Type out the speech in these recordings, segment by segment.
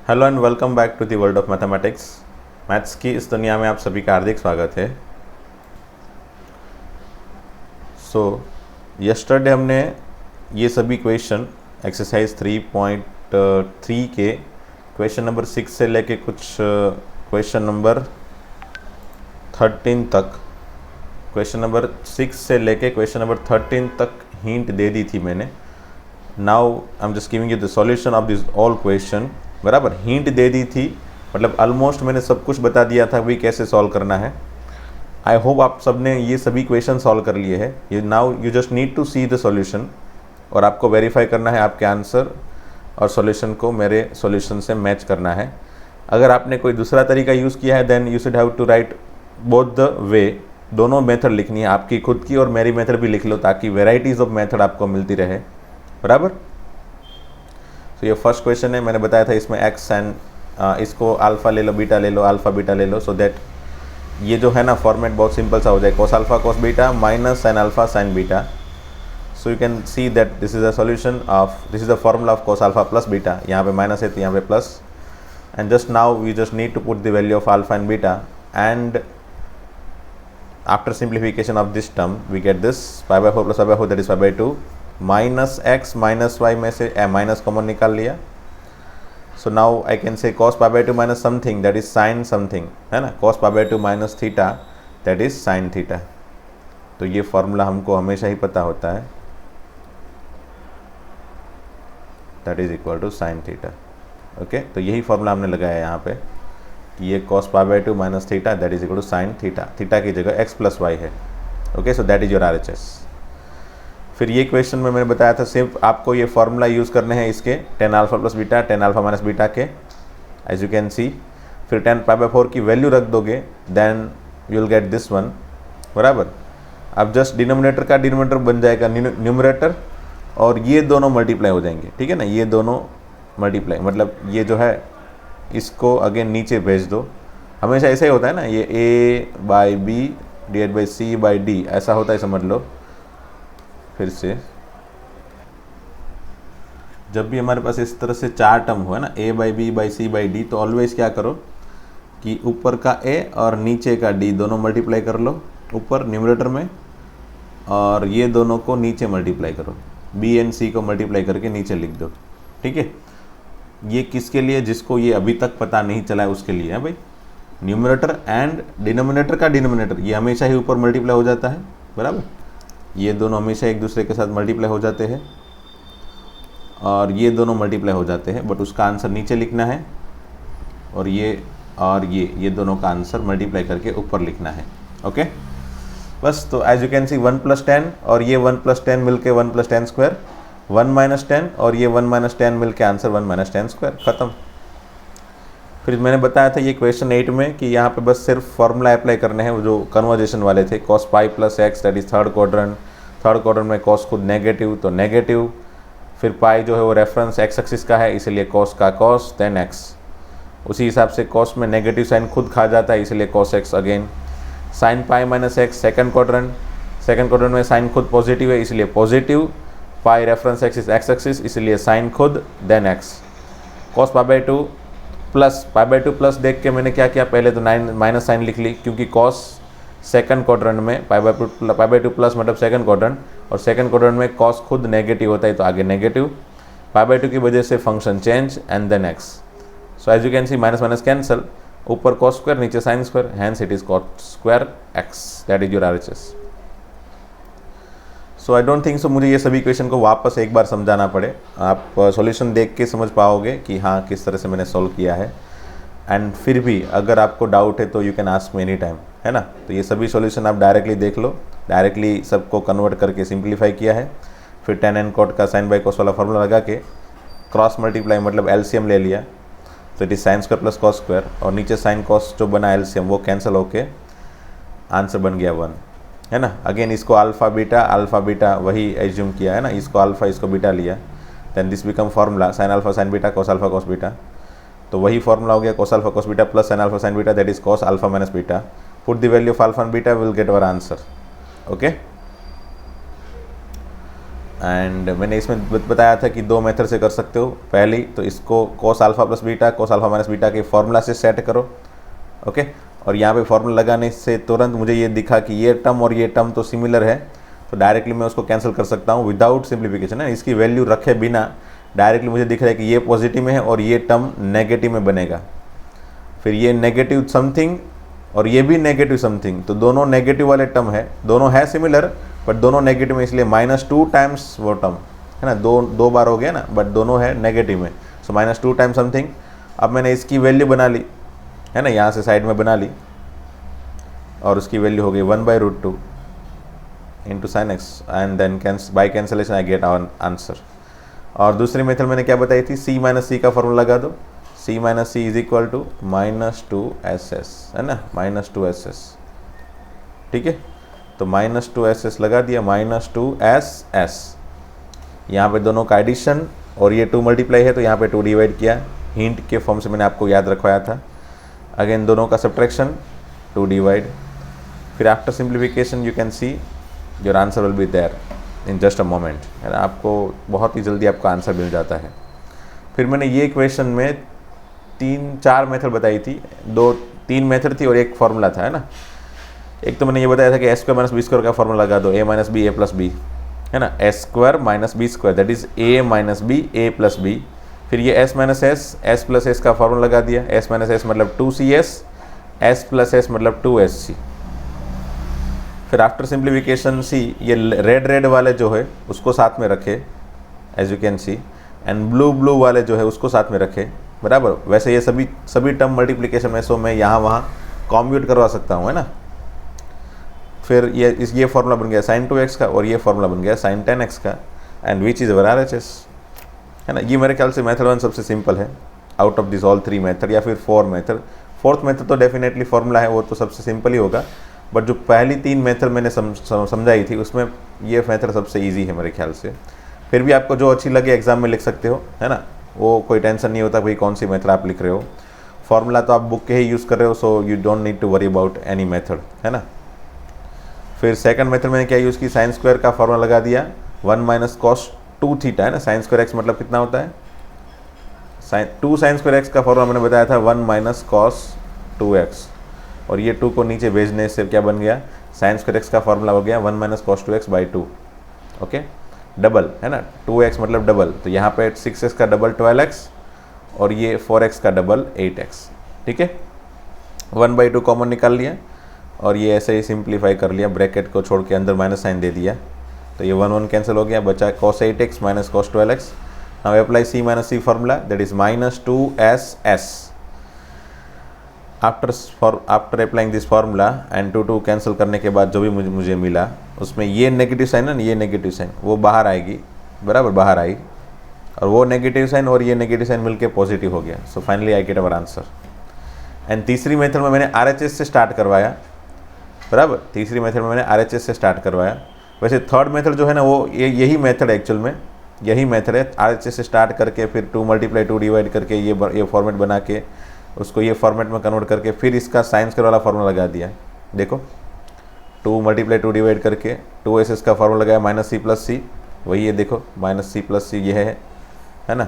Hello and welcome back to the world of mathematics. Maths की इस दुनिया में आप सभी का हार्दिक स्वागत है। यस्टरडे हमने ये सभी क्वेश्चन एक्सरसाइज 3.3 के क्वेश्चन नंबर 6 से लेके कुछ क्वेश्चन नंबर 13 तक, क्वेश्चन नंबर 6 से लेके क्वेश्चन नंबर 13 तक हिंट दे दी थी मैंने। Now I am just giving you the solution of this all question. बराबर, हिंट दे दी थी, मतलब ऑलमोस्ट मैंने सब कुछ बता दिया था भी कैसे सॉल्व करना है। आई होप आप सब ने ये सभी क्वेश्चन सॉल्व कर लिए हैं। ये now you just need to see the solution और आपको वेरीफाई करना है आपके आंसर और सॉल्यूशन को मेरे सॉल्यूशन से मैच करना है। अगर आपने कोई दूसरा तरीका यूज़ किया है then you should have to write both the way. दोनों मेथड लिखनी है, आपकी खुद की और मेरी मेथड भी लिख लो ताकि वेराइटीज़ ऑफ मेथड आपको मिलती रहे। बराबर। तो ये फर्स्ट क्वेश्चन है, मैंने बताया था इसमें एक्स एंड इसको अल्फ़ा ले लो, बीटा ले लो, अल्फ़ा बीटा ले लो, सो दैट ये जो है ना फॉर्मेट बहुत सिंपल सा हो जाए, cos alpha cos beta minus sine alpha sine beta. So you can see that this is the solution of, this is the formula of cos alpha plus beta. यहाँ पे माइनस है तो यहाँ पे plus, and just now we just need to put the value of alpha and beta, and after simplification of this term we get this pi by 4 plus pi by 4 that is pi by 2 minus x minus y में से minus common निकाल लिया। So now I can say cos pi by 2 minus something that is sine something, है ना। Cos pi by 2 minus theta that is sine theta. तो ये formula हमको हमेशा ही पता होता है, that is equal to sine theta. Okay, तो यही फॉर्मूला हमने लगाया है यहाँ पे कि ये cos pi by 2 minus theta that is equal to sine theta. Theta की जगह एक्स प्लस वाई है। Okay, so that is your RHS। फिर ये क्वेश्चन में मैंने बताया था सिर्फ आपको ये फॉर्मूला यूज़ करने हैं इसके tan alpha plus beta, tan alpha minus beta के, एज यू कैन सी। फिर 10 पाई बाई 4 की वैल्यू रख दोगे then you will get this one. बराबर। अब जस्ट डिनोमिनेटर का डिनोमिनेटर बन जाएगा न्यूमरेटर और ये दोनों मल्टीप्लाई हो जाएंगे, ठीक है ना। ये दोनों मल्टीप्लाई मतलब ये जो है इसको अगेन नीचे भेज दो। हमेशा ऐसा ही होता है ना, ये a by b divide by c by d ऐसा होता है, समझ लो। फिर से जब भी हमारे पास इस तरह से चार टर्म हो, है ना, a by b by c by d, तो ऑलवेज क्या करो कि ऊपर का a और नीचे का d दोनों मल्टीप्लाई कर लो ऊपर न्यूमरेटर में, और ये दोनों को नीचे मल्टीप्लाई करो, b एंड c को मल्टीप्लाई करके नीचे लिख दो। ठीक है, ये किसके लिए, जिसको ये अभी तक पता नहीं चला है उसके लिए है भाई। न्यूमरेटर एंड डिनोमिनेटर का डिनोमिनेटर ये हमेशा ही ऊपर मल्टीप्लाई हो जाता है। बराबर, ये दोनों हमेशा एक दूसरे के साथ मल्टीप्लाई हो जाते हैं और ये दोनों मल्टीप्लाई हो जाते हैं, बट उसका आंसर नीचे लिखना है, और ये दोनों का आंसर मल्टीप्लाई करके ऊपर लिखना है। ओके, बस। तो as you can see 1 plus 10 और ये 1 प्लस 10 मिल के 1 प्लस 10 स्क्वायर, 1 माइनस 10 और ये 1 माइनस 10 मिल के आंसर 1 माइनस 10 स्क्वायर, ख़त्म। फिर मैंने बताया था ये क्वेश्चन 8 में कि यहाँ पे बस सिर्फ फॉर्मूला अप्लाई करने हैं, वो जो कन्वर्जेशन वाले थे, cos pi plus x that is third quadrant में कॉस खुद नेगेटिव तो नेगेटिव, फिर पाई जो है वो रेफरेंस एक्स एक्सिस का है इसलिए कॉस का कॉस देन एक्स, उसी हिसाब से कॉस में नेगेटिव साइन खुद खा जाता है इसलिए cos x again, sine pi minus x second quadrant में साइन खुद पॉजिटिव है इसलिए positive, pi reference axis x axis इसलिए साइन खुद then x, cos pi by 2 plus देख के मैंने क्या किया, पहले तो माइनस साइन लिख ली क्योंकि कॉस सेकंड क्वाड्रेंट में पाई बाई 2 प्लस मतलब सेकंड क्वाड्रेंट, और सेकंड क्वाड्रेंट में कॉस खुद नेगेटिव होता है तो आगे नेगेटिव, पाई बाई 2 की वजह से function change and then x. So as you can see minus minus cancel, ऊपर कॉस स्क्वायर नीचे sine square, hence it is cos square x, that is your RHS। So I don't think so मुझे ये सभी question को वापस एक बार समझाना पड़े, आप सॉल्यूशन देख के समझ पाओगे कि हाँ किस तरह से मैंने सॉल्व किया है। एंड फिर भी अगर आपको डाउट है तो you can ask me any time, है ना। तो ये सभी सॉल्यूशन आप डायरेक्टली देख लो, डायरेक्टली सबको कन्वर्ट करके सिंप्लीफाई किया है, फिर tan एंड cot का साइन बाई कॉस वाला फॉर्मूला लगा के क्रॉस मल्टीप्लाई मतलब LCM ले लिया, तो it is sine square plus cos square, और नीचे साइन कॉस जो बना LCM वो कैंसिल होके आंसर बन गया 1, है ना। अगेन इसको अल्फ़ा बीटा वही एज्यूम किया है ना, इसको अल्फ़ा इसको बीटा लिया, then this become formula sine alpha sine beta cos alpha cos beta, तो वही फार्मूला हो गया cos alpha cos beta plus sine alpha sine beta that is cos alpha minus beta, put the value of alpha and beta will get our answer. Okay, and मैंने इसमें बताया था कि दो मेथड से कर सकते हो। पहली तो इसको cos alpha plus beta cos alpha minus beta के फॉर्मूला से सेट करो, ओके। और यहाँ पे फॉर्मूला लगाने से तुरंत मुझे ये दिखा कि ये टर्म और ये टर्म तो सिमिलर है, तो डायरेक्टली मैं उसको कैंसिल कर सकता हूँ विदाउट सिंप्लीफिकेशन है। इसकी वैल्यू रखे बिना डायरेक्टली मुझे दिख रहा है कि ये पॉजिटिव में है और ये टर्म नेगेटिव में बनेगा। फिर ये नेगेटिव समथिंग और ये भी नेगेटिव समथिंग, तो दोनों नेगेटिव वाले टर्म है, दोनों है सिमिलर बट दोनों नेगेटिव में, इसलिए -2 टाइम्स वो टर्म है ना, दो बार हो गया ना, बट दोनों है नेगेटिव में, सो -2 टाइम्स समथिंग। अब मैंने इसकी वैल्यू बना ली है ना, यहाँ से साइड में बना ली और उसकी वैल्यू हो गई 1/√2 into sine x and then by cancellation I get our answer. और दूसरी मेथड मैंने क्या बताई थी, c माइनस सी का फॉर्मूला लगा दो, c minus c is equal to -2ss है ना, -2ss, ठीक है। तो -2ss लगा दिया, -2ss, यहाँ पे दोनों का एडिशन और ये 2 मल्टीप्लाई है तो यहाँ पे 2 डिवाइड किया, हिंट के फॉर्म से मैंने आपको याद रखवाया था। अगेन दोनों का सब्ट्रैक्शन 2 डिवाइड, फिर after simplification you can see your answer will be there in just a moment, है ना, आपको बहुत ही जल्दी आपका आंसर मिल जाता है। फिर मैंने ये इक्वेशन में 3-4 मेथड बताई थी, 2-3 मेथड थी और एक फॉर्मूला था, है ना। एक तो मैंने ये बताया था कि s² माइनस बी स्क्वायर का फॉर्मूला लगा दो, a minus b a plus b, है ना, s² minus b square that is a minus b a plus b. फिर ये s minus s plus s का फॉर्मूला लगा दिया, s माइनस s मतलब 2cs, s प्लस s मतलब 2sc। फिर आफ्टर सिंप्लीफिकेशन सी, ये रेड वाले जो है उसको साथ में रखे as you can see, and blue वाले जो है उसको साथ में रखे, बराबर। वैसे ये सभी टर्म मल्टीप्लिकेशन में, सो मैं यहाँ वहाँ कॉम्प्यूट करवा सकता हूँ, है ना। फिर ये फॉर्मूला बन गया sin 2x का और ये फॉर्मूला बन गया sin 10x का, and which is our RHS, है ना। ये मेरे ख्याल से मेथड 1 सबसे सिंपल है out of this all 3 method, या फिर 4 मेथड। फोर्थ मेथड तो डेफिनेटली फॉर्मूला है, वो तो सबसे सिंपल ही होगा, बट जो पहली 3 मेथड मैंने समझाई थी उसमें ये मेथड सबसे ईजी है मेरे ख्याल से। फिर भी आपको जो अच्छी लगे एग्जाम में लिख सकते हो, है ना, वो कोई टेंशन नहीं होता भाई कौन सी मेथड आप लिख रहे हो। फॉर्मूला तो आप बुक के ही यूज़ कर रहे हो, so you don't need to worry about any method, है ना। फिर सेकंड मेथड मैंने क्या यूज़ की, साइन स्क्वायर का फॉर्मूला लगा दिया, 1 माइनस cos 2 थीटा, है ना। साइन स्क्वायर एक्स मतलब कितना होता है, 2 साइन स्क्वायर एक्स का फॉर्मूला मैंने बताया था 1 माइनस cos 2x, और ये 2 को नीचे भेजने से क्या बन गया, साइन स्क्वायर एक्स का फॉर्मूला हो गया 1 minus cos 2x/2, okay. Double है ना, 2x मतलब डबल, तो यहाँ पे 6x का डबल 12x और ये 4x का डबल 8x, ठीक है। 1/2 कॉमन निकाल लिया और ये ऐसे ही सिंप्लीफाई कर लिया, ब्रैकेट को छोड़ के अंदर माइनस साइन दे दिया, तो ये 1 कैंसिल हो गया, बचा cos 8x minus cos 12x। Now apply c minus c formula that is -2ss। After applying this formula and 2 cancel करने के बाद जो भी मुझे मिला उसमें ये नेगेटिव साइन है ना, ये नेगेटिव साइन वो बाहर आएगी, बराबर बाहर आई, और वो नेगेटिव साइन और ये नेगेटिव साइन मिलके पॉजिटिव हो गया, so finally I get our answer. And तीसरी मेथड में मैंने RHS से स्टार्ट करवाया, बराबर, तीसरी मेथड में मैंने RHS से स्टार्ट करवाया। वैसे थर्ड मेथड जो है ना वो यही मेथड एक्चुअल में यही मेथड है, RHS से स्टार्ट करके फिर 2 मल्टीप्लाई 2 डिवाइड करके ये फॉर्मेट बना के उसको ये फॉर्मेट में कन्वर्ट करके फिर इसका साइन स्क्वायर वाला फॉर्मूला लगा दिया। देखो 2 मल्टीप्लाई 2 डिवाइड करके 2ss का फॉर्मूला लगाया -c प्लस सी, वही है देखो -c प्लस सी ये है ना।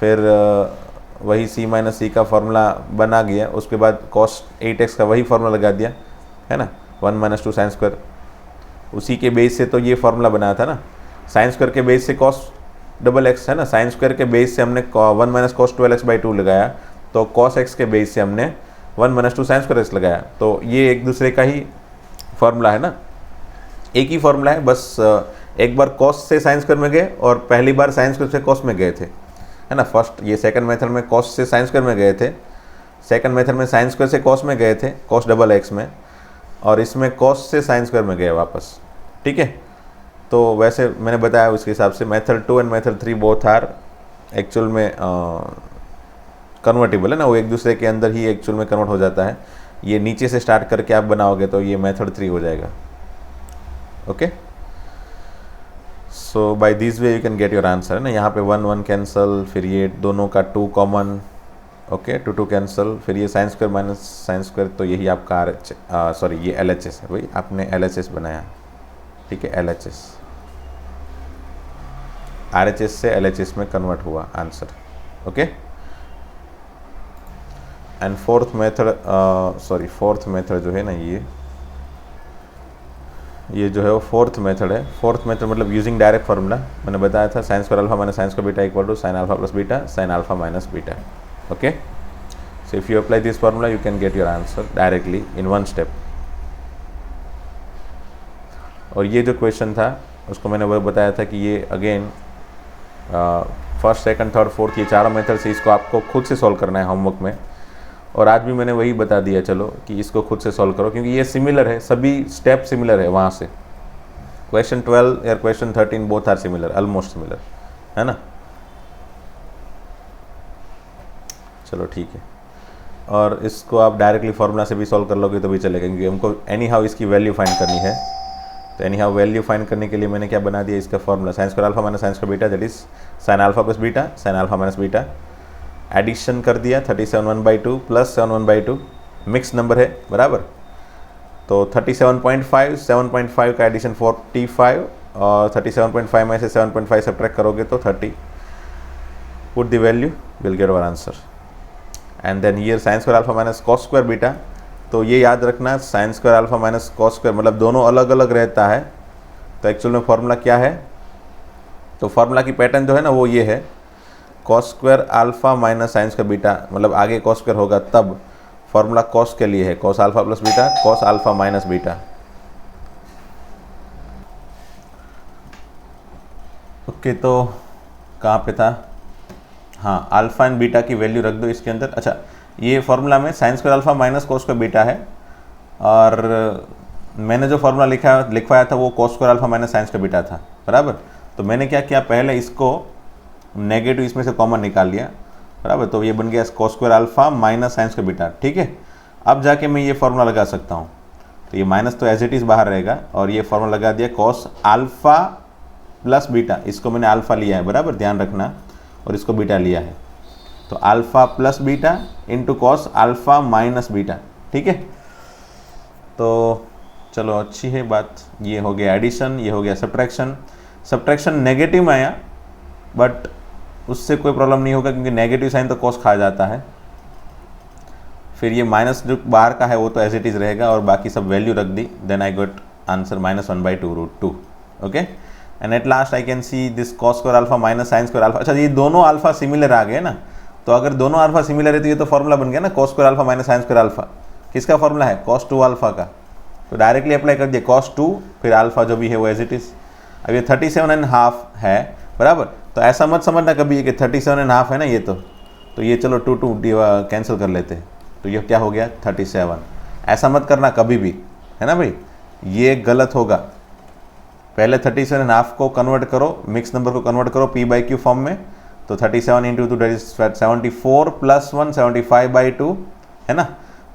फिर वही c माइनस सी का फॉर्मूला बना गया, उसके बाद cos 8x का वही फॉर्मूला लगा दिया, है ना, 1 माइनस 2 साइन स्क्वायर, उसी के बेस से तो ये फॉर्मूला बनाया था ना, साइन स्क्वायर के बेस से cos डबल x है ना, साइन स्क्वायर के बेस से हमने 1 माइनस cos 12x/2 लगाया, तो cos x के बेस से हमने 1 माइनस 2 साइन स्क्वायर x लगाया, तो ये एक दूसरे का ही फॉर्मूला है ना, एक ही फॉर्मूला है, बस एक बार cos से साइन स्क्वायर में गए और पहली बार साइन स्क्वायर से cos में गए थे, है ना। फर्स्ट ये सेकंड मेथड में cos से साइन स्क्वायर में गए थे, सेकंड मेथड में साइन स्क्वायर से cos में गए थे, cos डबल x में, और इसमें cos से साइन स्क्वायर में गए वापस, ठीक है। तो वैसे मैंने बताया उसके हिसाब से method 2 and method 3 both are actual में कन्वर्टेबल है ना, वो एक दूसरे के अंदर ही एक्चुअल में कन्वर्ट हो जाता है। ये नीचे से स्टार्ट करके आप बनाओगे तो ये मेथड 3 हो जाएगा, okay. So by this way you can get your answer, है ना। यहाँ पे 1 कैंसल, फिर ये दोनों का 2 कॉमन, ओके, 2 कैंसल, फिर ये sine square minus sine square, तो यही आपका ये LHS है भाई, आपने LHS बनाया, ठीक है, LHS। RHS से LHS में कन्वर्ट हुआ आंसर। ओके, एंड फोर्थ मेथड जो है ना, ये जो है वो फोर्थ मेथड है। फोर्थ मेथड मतलब यूजिंग डायरेक्ट फार्मूला। मैंने बताया था sine square alpha minus sine square beta equal to sine alpha plus beta sine alpha minus beta. Okay, so if you apply this formula you can get your answer directly in one step. और ये जो question था उसको मैंने वो बताया था कि ये again first second third fourth ये चारों मेथड से इसको आपको खुद से सॉल्व करना है होमवर्क में। और आज भी मैंने वही बता दिया, चलो कि इसको खुद से सॉल्व करो, क्योंकि ये सिमिलर है, सभी स्टेप सिमिलर है वहाँ से। क्वेश्चन 12 या question 13 both are similar, almost similar, है ना। चलो ठीक है, और इसको आप डायरेक्टली फार्मूला से भी सॉल्व कर लोगे तो भी चलेगा, क्योंकि हमको एनी हाउ इसकी वैल्यू फाइंड करनी है। तो एनी हाउ वैल्यू फाइंड करने के लिए मैंने क्या बना दिया, इसका formula sine square alpha minus sine square beta that is sine alpha plus beta sine alpha minus beta. Addition कर दिया 37 1/2 प्लस 7 1/2, मिक्स नंबर है बराबर। तो 37.5 7.5 का एडिशन 45 और 37.5 में से 7.5 सब्ट्रैक्ट करोगे तो 30। Put the value, will get our answer. And then here sine square alpha minus cos square beta. तो ये याद रखना, sine square alpha minus cos square मतलब दोनों अलग अलग रहता है। तो एक्चुअल में फॉर्मूला क्या है, तो फॉर्मूला की पैटर्न जो है ना वो ये है, cos square alpha minus sine square beta, मतलब आगे कॉस स्क्वायर होगा तब फॉर्मूला कॉस के लिए है cos alpha plus beta cos alpha minus beta. Okay, तो कहाँ पे था, हाँ अल्फा एंड बीटा की वैल्यू रख दो इसके अंदर। अच्छा, ये फार्मूला में sign square alpha minus cos square beta है, और मैंने जो फार्मूला लिखवाया था वो cos square alpha minus sine square beta था बराबर। तो मैंने क्या किया, पहले इसको नेगेटिव इसमें से कॉमन निकाल लिया बराबर। तो ये बन गया cos square alpha minus sine square beta, ठीक है। अब जाके मैं ये फार्मूला लगा सकता हूँ, तो ये माइनस तो एज इट इज़ बाहर रहेगा, और ये फार्मूला लगा दिया कॉस अल्फा प्लस बीटा। इसको मैंने अल्फा लिया है बराबर, ध्यान रखना, और इसको बीटा लिया है। तो alpha plus beta into cos alpha minus beta, ठीक है। तो चलो अच्छी है बात, ये हो गया एडिशन, ये हो गया सब्ट्रैक्शन। सब्ट्रैक्शन नेगेटिव में आया, बट उससे कोई प्रॉब्लम नहीं होगा, क्योंकि नेगेटिव साइन तो कॉस खा जाता है। फिर ये माइनस जो बाहर का है वो तो एज इट इज़ रहेगा, और बाकी सब वैल्यू रख दी। Then I got answer -1/2√2। Okay, and at last I can see this cos square alpha minus sine square alpha. अच्छा, ये दोनों अल्फा सिमिलर आ गए ना, तो अगर दोनों अल्फा सिमिलर है तो ये तो फॉर्मूला बन गया ना, cos square alpha minus sine square alpha. किसका फॉर्मूला है, cos 2 अल्फा का। तो डायरेक्टली अप्लाई कर दिया cos 2 फिर अल्फा जो भी है वो एज इट इज़। अब ये 37.5 है बराबर। तो ऐसा मत समझना कभी कि 37.5 है ना ये, तो ये चलो 2 कैंसिल कर लेते हैं, तो ये क्या हो गया 37। ऐसा मत करना कभी भी, है ना भाई, ये गलत होगा। पहले 37.5 को कन्वर्ट करो, मिक्स नंबर को कन्वर्ट करो p/q फॉर्म में। तो 37 इंटू 2 दैट इज 74 + 1 75/2 है ना।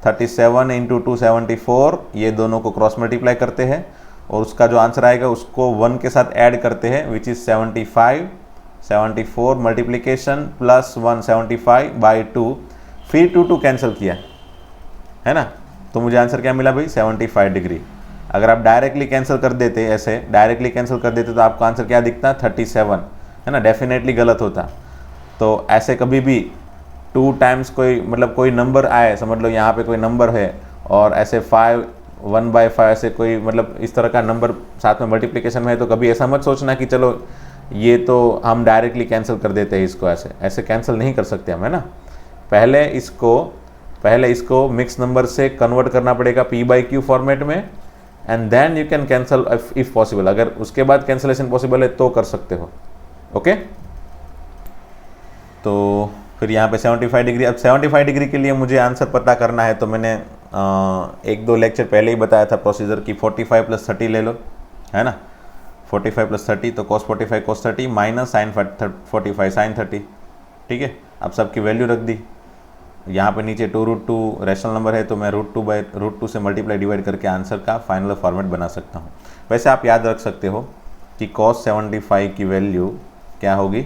37 इंटू 2 74, ये दोनों को क्रॉस मल्टीप्लाई करते हैं, और उसका जो आंसर आएगा उसको 1 के साथ ऐड करते हैं, विच इज़ 75। 74 मल्टीप्लीकेशन + 1 75/2, फिर 2 कैंसिल किया, है ना। तो मुझे आंसर क्या मिला भाई 75 डिग्री। अगर आप डायरेक्टली कैंसिल कर देते, ऐसे डायरेक्टली कैंसिल कर देते तो आपका आंसर क्या दिखता 37, है ना, डेफिनेटली गलत होता। तो ऐसे कभी भी 2 टाइम्स कोई मतलब कोई नंबर आए, समझ लो यहाँ पे कोई नंबर है और ऐसे 5 1/5 ऐसे कोई मतलब इस तरह का नंबर साथ में मल्टीप्लिकेशन में है, तो कभी ऐसा मत सोचना कि चलो ये तो हम डायरेक्टली कैंसिल कर देते हैं इसको, ऐसे कैंसिल नहीं कर सकते हम, है ना। पहले इसको मिक्स नंबर से कन्वर्ट करना पड़ेगा p/q फॉर्मेट में, and then you can cancel if possible. अगर उसके बाद कैंसिलेशन पॉसिबल है तो कर सकते हो। ओके, तो फिर यहाँ पे 75 डिग्री। अब 75 डिग्री के लिए मुझे आंसर पता करना है, तो मैंने 1-2 लेक्चर पहले ही बताया था प्रोसीजर की 45 + 30 ले लो, है ना। 45 + 30 तो cos 45 cos 30 minus sine 45 sine 30, ठीक है। अब सबकी वैल्यू रख दी। यहाँ पे नीचे 2√2 रैशनल नंबर है, तो मैं √2 से मल्टीप्लाई डिवाइड करके आंसर का फाइनल फॉर्मेट बना सकता हूँ। वैसे आप याद रख सकते हो कि cos 75 की वैल्यू क्या होगी,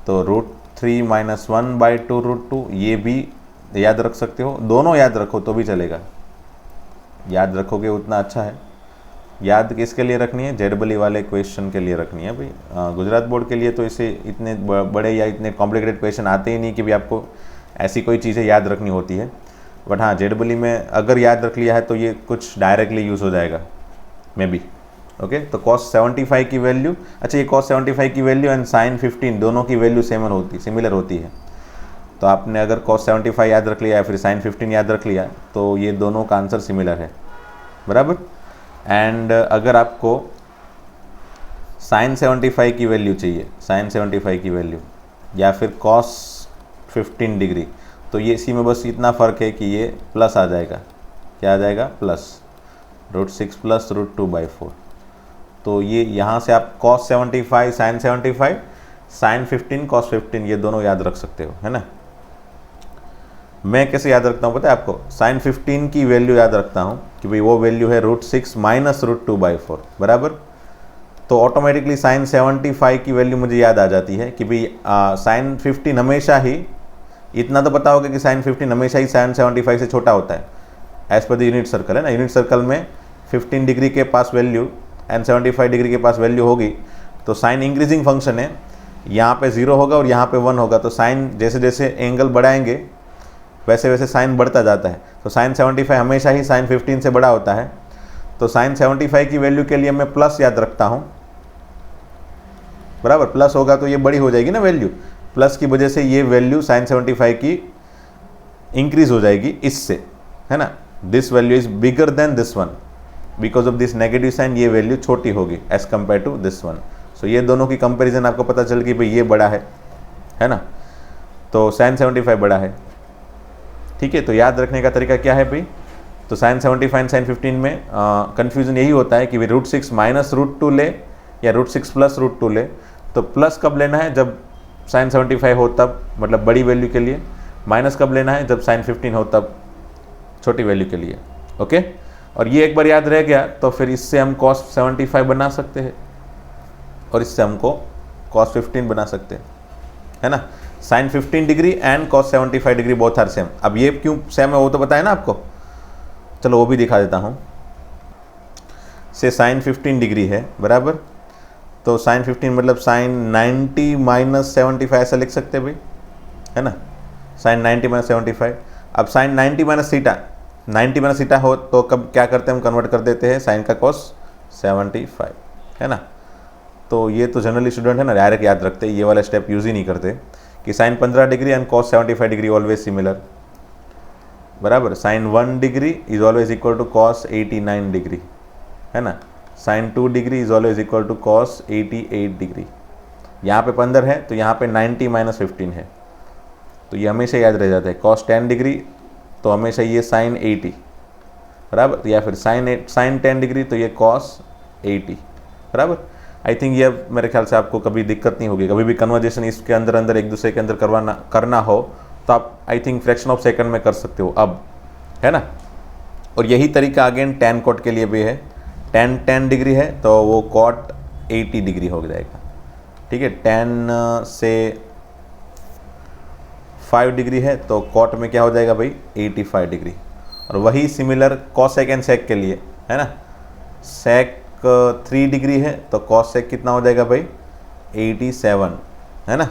तो √3 - 1/2√2, ये भी याद रख सकते हो। दोनों याद रखो तो भी चलेगा, याद रखोगे उतना अच्छा है। याद किसके लिए रखनी है? जेडबली वाले क्वेश्चन के लिए रखनी है भाई। गुजरात बोर्ड के लिए तो इसे इतने बड़े या इतने कॉम्प्लिकेटेड क्वेश्चन आते ही नहीं कि भी आपको ऐसी कोई चीज़ें याद रखनी होती है। बट हाँ, जेडबली में अगर याद रख लिया है तो ये कुछ डायरेक्टली यूज़ हो जाएगा मे बी। ओके, तो cos 75 की वैल्यू, अच्छा ये cos 75 की वैल्यू एंड sin 15 दोनों की वैल्यू सिमिलर होती है। तो आपने अगर cos 75 याद रख लिया या फिर sin 15 याद रख लिया तो ये दोनों का आंसर सिमिलर है, बराबर। एंड अगर आपको sin 75 की वैल्यू चाहिए, sin 75 की वैल्यू या फिर cos 15 डिग्री, तो ये इसी में बस इतना फ़र्क है कि ये प्लस आ जाएगा। क्या आ जाएगा? Plus √6 plus √2/4। तो ये यहाँ से आप cos 75 sin 75 sin 15 cos 15 ये दोनों याद रख सकते हो, है ना। मैं कैसे याद रखता हूँ पता है आपको? sin 15 की वैल्यू याद रखता हूँ कि भाई वो वैल्यू है √6 माइनस √2/4, बराबर। तो ऑटोमेटिकली sin 75 की वैल्यू मुझे याद आ जाती है कि भाई sin 15 हमेशा ही, इतना तो पता होगा कि sin 15 हमेशा ही sin 75 से छोटा होता है as per the unit circle, है ना। यूनिट सर्कल में 15 डिग्री के पास वैल्यू एंड 75 डिग्री के पास वैल्यू होगी तो साइन इंक्रीजिंग फंक्शन है, यहाँ पे 0 होगा और यहाँ पे 1 होगा। तो साइन जैसे जैसे एंगल बढ़ाएंगे वैसे वैसे साइन बढ़ता जाता है। तो साइन 75 हमेशा ही साइन 15 से बड़ा होता है। तो साइन 75 की वैल्यू के लिए मैं प्लस याद रखता हूँ, बराबर। प्लस होगा तो ये बड़ी हो जाएगी ना वैल्यू, प्लस की वजह से ये वैल्यू साइन 75 की इंक्रीज हो जाएगी इससे, है ना। This value is bigger than this one, because of this negative sign ये वैल्यू छोटी होगी as compare to this one. So ये दोनों की कंपैरिजन आपको पता चल गई भाई ये बड़ा है ना। तो साइन 75 बड़ा है, ठीक है। तो याद रखने का तरीका क्या है भाई? तो साइन 75 साइन 15 में कंफ्यूजन यही होता है कि भाई √6 माइनस √2 ले या √6 प्लस √2 ले। तो प्लस कब लेना है? जब साइन 75 हो तब, मतलब बड़ी वैल्यू के लिए। माइनस कब लेना है? जब साइन 15 हो तब, छोटी वैल्यू के लिए। ओके, और ये एक बार याद रह गया तो फिर इससे हम cos 75 बना सकते हैं और इससे हमको cos 15 बना सकते हैं, है ना। Sine 15 degree and cos 75 degree both are same. अब ये क्यों सेम है वो तो बताया ना आपको, चलो वो भी दिखा देता हूँ। से साइन 15 डिग्री है, बराबर। तो साइन 15 मतलब साइन 90 माइनस 75 ऐसा लिख सकते हैं भाई, है ना। Sine 90 minus 75। अब sine 90 minus theta, 90 minus theta हो तो कब क्या करते हैं हम? कन्वर्ट कर देते हैं साइन का cos 75, है ना। तो ये तो जनरली स्टूडेंट है ना डायरेक्ट याद रखते हैं, ये वाला स्टेप यूज ही नहीं करते कि sine 15 degree and cos 75 degree always similar, बराबर। Sine 1 degree is always equal to cos 89 degree, है ना। Sine 2 degree is always equal to cos 88 degree. यहाँ पे 15 है तो यहाँ पे 90 माइनस 15 है, तो ये हमेशा याद रह जाता है। cos 10 डिग्री तो हमेशा ये साइन 80, बराबर। या फिर साइन 10 डिग्री तो ये cos 80, बराबर। आई थिंक ये मेरे ख्याल से आपको कभी दिक्कत नहीं होगी। कभी भी कन्वर्जेशन इसके अंदर अंदर एक दूसरे के अंदर करना हो तो आप I think fraction of second में कर सकते हो अब, है ना। और यही तरीका अगेन tan cot के लिए भी है। tan 10 डिग्री है तो वो cot 80 डिग्री हो जाएगा, ठीक है। tan से 5 डिग्री है तो cot में क्या हो जाएगा भाई? 85 डिग्री। और वही सिमिलर cosec एंड sec के लिए, है ना। sec 3 डिग्री है तो cosec कितना हो जाएगा भाई? 87, है ना।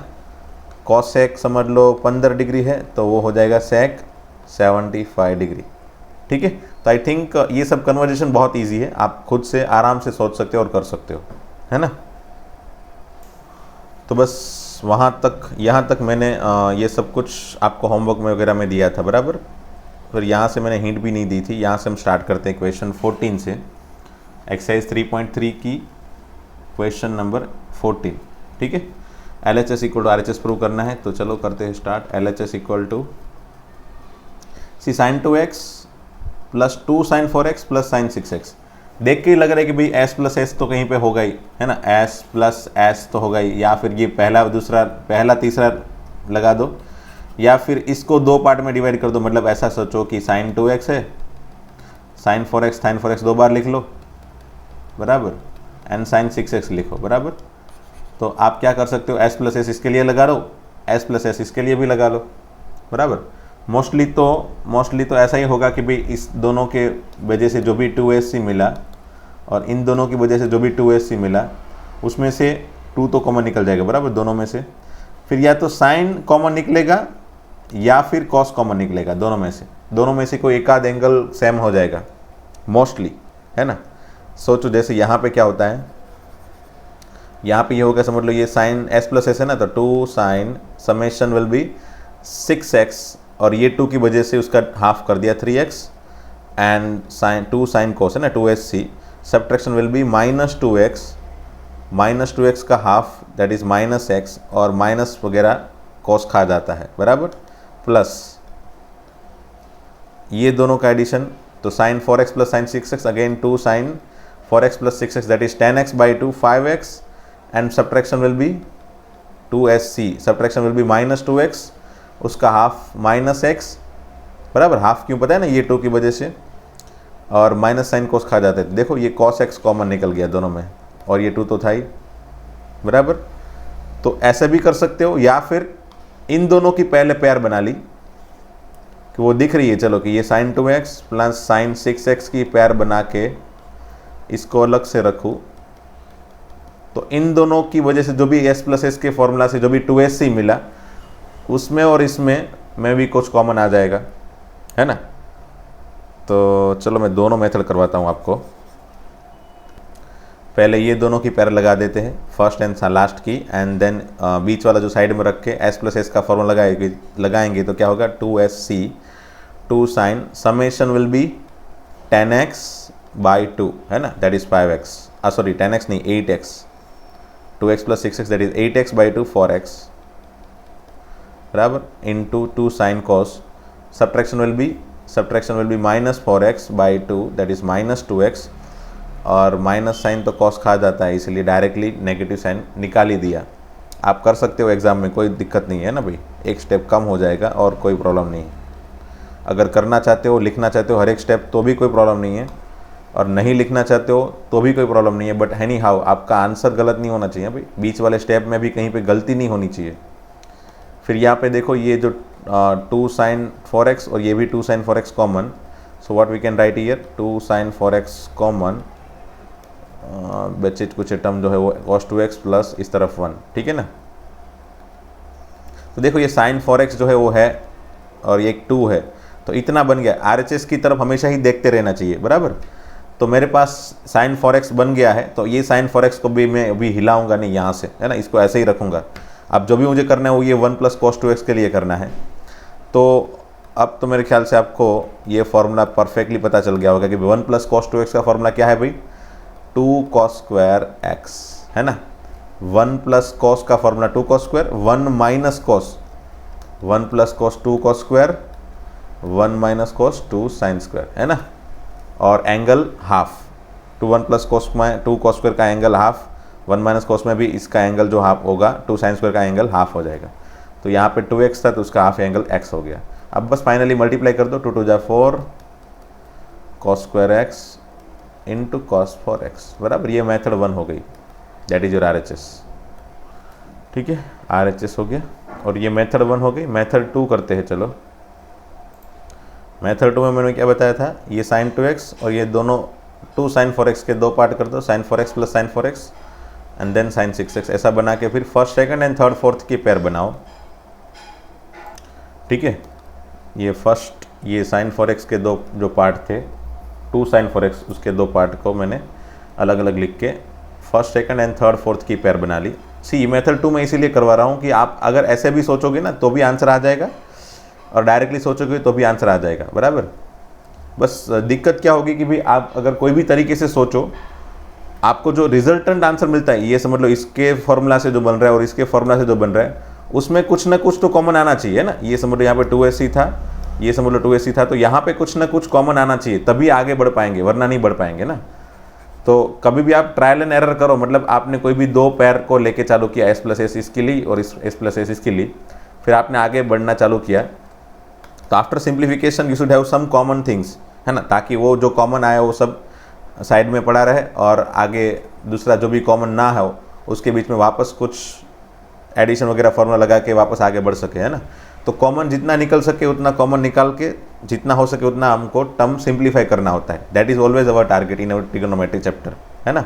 cosec समझ लो 15 डिग्री है तो वो हो जाएगा sec 75 डिग्री, ठीक है। तो आई थिंक ये सब कन्वर्जेशन बहुत इजी है, आप खुद से आराम से सोच सकते हो और कर सकते हो, है ना। तो बस वहाँ तक, यहाँ तक मैंने ये सब कुछ आपको होमवर्क में वगैरह में दिया था, बराबर। फिर यहाँ से मैंने हिंट भी नहीं दी थी। यहाँ से हम स्टार्ट करते हैं क्वेश्चन 14 से, एक्सरसाइज 3.3 की क्वेश्चन नंबर 14, ठीक है। LHS equal to RHS prove करना है तो चलो करते हैं start. LHS equal to C sine 2x plus 2 sine 4x plus sine 6x। देख के ही लग रहा है कि भाई s प्लस एस तो कहीं पे होगा ही, है ना। s प्लस एस तो होगा ही, या फिर ये पहला तीसरा लगा दो, या फिर इसको दो पार्ट में डिवाइड कर दो। मतलब ऐसा सोचो कि साइन 2x है, साइन 4x 2 बार लिख लो, बराबर, एंड साइन 6x लिखो, बराबर। तो आप क्या कर सकते हो? s प्लस एस इसके लिए लगा लो, s प्लस एस इसके लिए भी लगा लो, बराबर। मोस्टली तो ऐसा ही होगा कि भाई इस दोनों के वजह से जो भी 2ac मिला और इन दोनों की वजह से जो भी 2ac मिला उसमें से 2 तो कॉमन निकल जाएगा बराबर दोनों में से। फिर या तो साइन कॉमन निकलेगा या फिर कॉस कॉमन निकलेगा, दोनों में से कोई एक आध एंगल सेम हो जाएगा मोस्टली, है ना। सोचो जैसे यहाँ पे क्या होता है, यहाँ पे ये होगा, समझ लो ये साइन s प्लस एस है ना, तो 2 sine summation will B 6x और ये 2 की वजह से उसका हाफ कर दिया 3x and sign 2 sine cos है ना 2sc, subtraction will be -2x का हाफ दैट इज -x और माइनस वगैरह कोस खा जाता है बराबर, प्लस ये दोनों का एडिशन, तो sine 4x plus sine 6x again 2 sine 4x plus 6x that is 10x by 2 5x and subtraction will be 2sc, subtraction will be -2x उसका हाफ -x बराबर, हाफ क्यों पता है ना, ये 2 की वजह से, और माइनस साइन कोस खा जाते थे। देखो ये cos x कॉमन निकल गया दोनों में और ये 2 तो था ही बराबर। तो ऐसा भी कर सकते हो या फिर इन दोनों की पहले पेयर बना ली कि वो दिख रही है, चलो कि ये sign 2x plus sine 6x की पेयर बना के इसको अलग से रखूँ, तो इन दोनों की वजह से जो भी s प्लस एस के फॉर्मूला से जो भी 2sc मिला उसमें और इसमें भी कुछ कॉमन आ जाएगा, है ना। तो चलो मैं दोनों मेथड करवाता हूँ आपको। पहले ये दोनों की पेयर लगा देते हैं, फर्स्ट एंड लास्ट की, एंड देन बीच वाला जो साइड में रख के s प्लस एस का फॉर्मूला लगाएंगे तो क्या होगा 2sc 2 sine summation will be 10x by 2 है ना, that is 5x, sorry 10x नहीं 8x, 2x plus 6x that is 8x by 2 4x बराबर, into 2 sine cos, subtraction will be -4x by 2 that is -2x और minus sign तो cos खा जाता है इसलिए डायरेक्टली नेगेटिव साइन निकाल ही दिया। आप कर सकते हो एग्जाम में, कोई दिक्कत नहीं है ना भाई, एक स्टेप कम हो जाएगा और कोई प्रॉब्लम नहीं है। अगर करना चाहते हो, लिखना चाहते हो हर एक स्टेप तो भी कोई प्रॉब्लम नहीं है, और नहीं लिखना चाहते हो तो भी कोई प्रॉब्लम नहीं है, बट एनी हाउ आपका आंसर गलत नहीं होना चाहिए भाई, बीच वाले स्टेप में भी कहीं पे गलती नहीं होनी चाहिए। फिर यहाँ पे देखो ये जो 2 साइन 4x और ये भी 2 sine 4x common, so what we can write here 2 sine 4x common, बचे कुछ टर्म जो है वो cos 2x प्लस इस तरफ 1, ठीक है ना। तो देखो ये साइन 4x जो है वो है और ये 2 है, तो इतना बन गया। RHS की तरफ हमेशा ही देखते रहना चाहिए बराबर। तो मेरे पास साइन 4x बन गया है, तो ये साइन 4x को भी मैं अभी हिलाऊंगा नहीं यहाँ से, है ना, इसको ऐसे ही रखूँगा। अब जो भी मुझे करना है वो ये 1 प्लस cos 2x के लिए करना है। तो अब तो मेरे ख्याल से आपको ये फॉर्मूला परफेक्टली पता चल गया होगा कि 1 प्लस cos 2x का फॉर्मूला क्या है भाई, 2 cos स्क्वायर x, है ना। 1 प्लस cos का formula 2 cos square, 1 minus cos, 1 plus cos 2 cos square, 1 minus cos 2 sine square, है ना। और angle half, 1 plus cos 2 cos square का एंगल हाफ, 1 माइनस cos में भी इसका एंगल जो हाफ होगा 2 साइन स्क्वायर का एंगल हाफ हो जाएगा। तो यहाँ पे 2x था तो उसका हाफ एंगल x हो गया। अब बस फाइनली मल्टीप्लाई कर दो, 2 2 जा 4 cos square x into cos 4x बराबर, ये मेथड 1 हो गई, दैट इज योर RHS, ठीक है, RHS हो गया। और ये मेथड 1 हो गई। मेथड 2 करते हैं, चलो। मेथड 2 में मैंने क्या बताया था, ये साइन 2x और ये दोनों 2 साइन 4x के 2 पार्ट कर दो, sine 4x plus sine 4x and then sine 6x, ऐसा बना के फिर first second and third fourth की पेयर बनाओ, ठीक है। ये फर्स्ट ये साइन 4x के 2 जो पार्ट थे, 2 साइन 4x उसके 2 पार्ट को मैंने अलग अलग लिख के first second and third fourth की पेयर बना ली। सी मेथड 2 मैं इसीलिए करवा रहा हूँ कि आप अगर ऐसे भी सोचोगे ना तो भी आंसर आ जाएगा, और डायरेक्टली सोचोगे तो भी आंसर आ जाएगा बराबर। बस दिक्कत क्या होगी कि भाई आप अगर कोई भी तरीके से सोचो, आपको जो रिजल्टेंट आंसर मिलता है, ये समझ लो इसके फॉर्मूला से जो बन रहा है और इसके फॉर्मूला से जो बन रहा है उसमें कुछ ना कुछ तो कॉमन आना चाहिए ना। ये समझ लो यहाँ पे 2sc था, ये समझ लो 2sc था, तो यहाँ पे कुछ ना कुछ कॉमन आना चाहिए, तभी आगे बढ़ पाएंगे, वरना नहीं बढ़ पाएंगे ना। तो कभी भी आप ट्रायल एंड एरर करो, मतलब आपने कोई भी 2 पेयर को लेके चालू किया, s प्लस एस इसकी ली और s प्लस एस इसकी ली, फिर आपने आगे बढ़ना चालू किया, तो after simplification you should have some common things, है ना, ताकि वो जो कॉमन आया वो सब साइड में पड़ा रहे और आगे दूसरा जो भी कॉमन ना हो उसके बीच में वापस कुछ एडिशन वगैरह फॉर्मूला लगा के वापस आगे बढ़ सके, है ना। तो कॉमन जितना निकल सके उतना कॉमन निकाल के जितना हो सके उतना हमको टर्म सिंप्लीफाई करना होता है। That is always our target in our trigonometry chapter, है ना।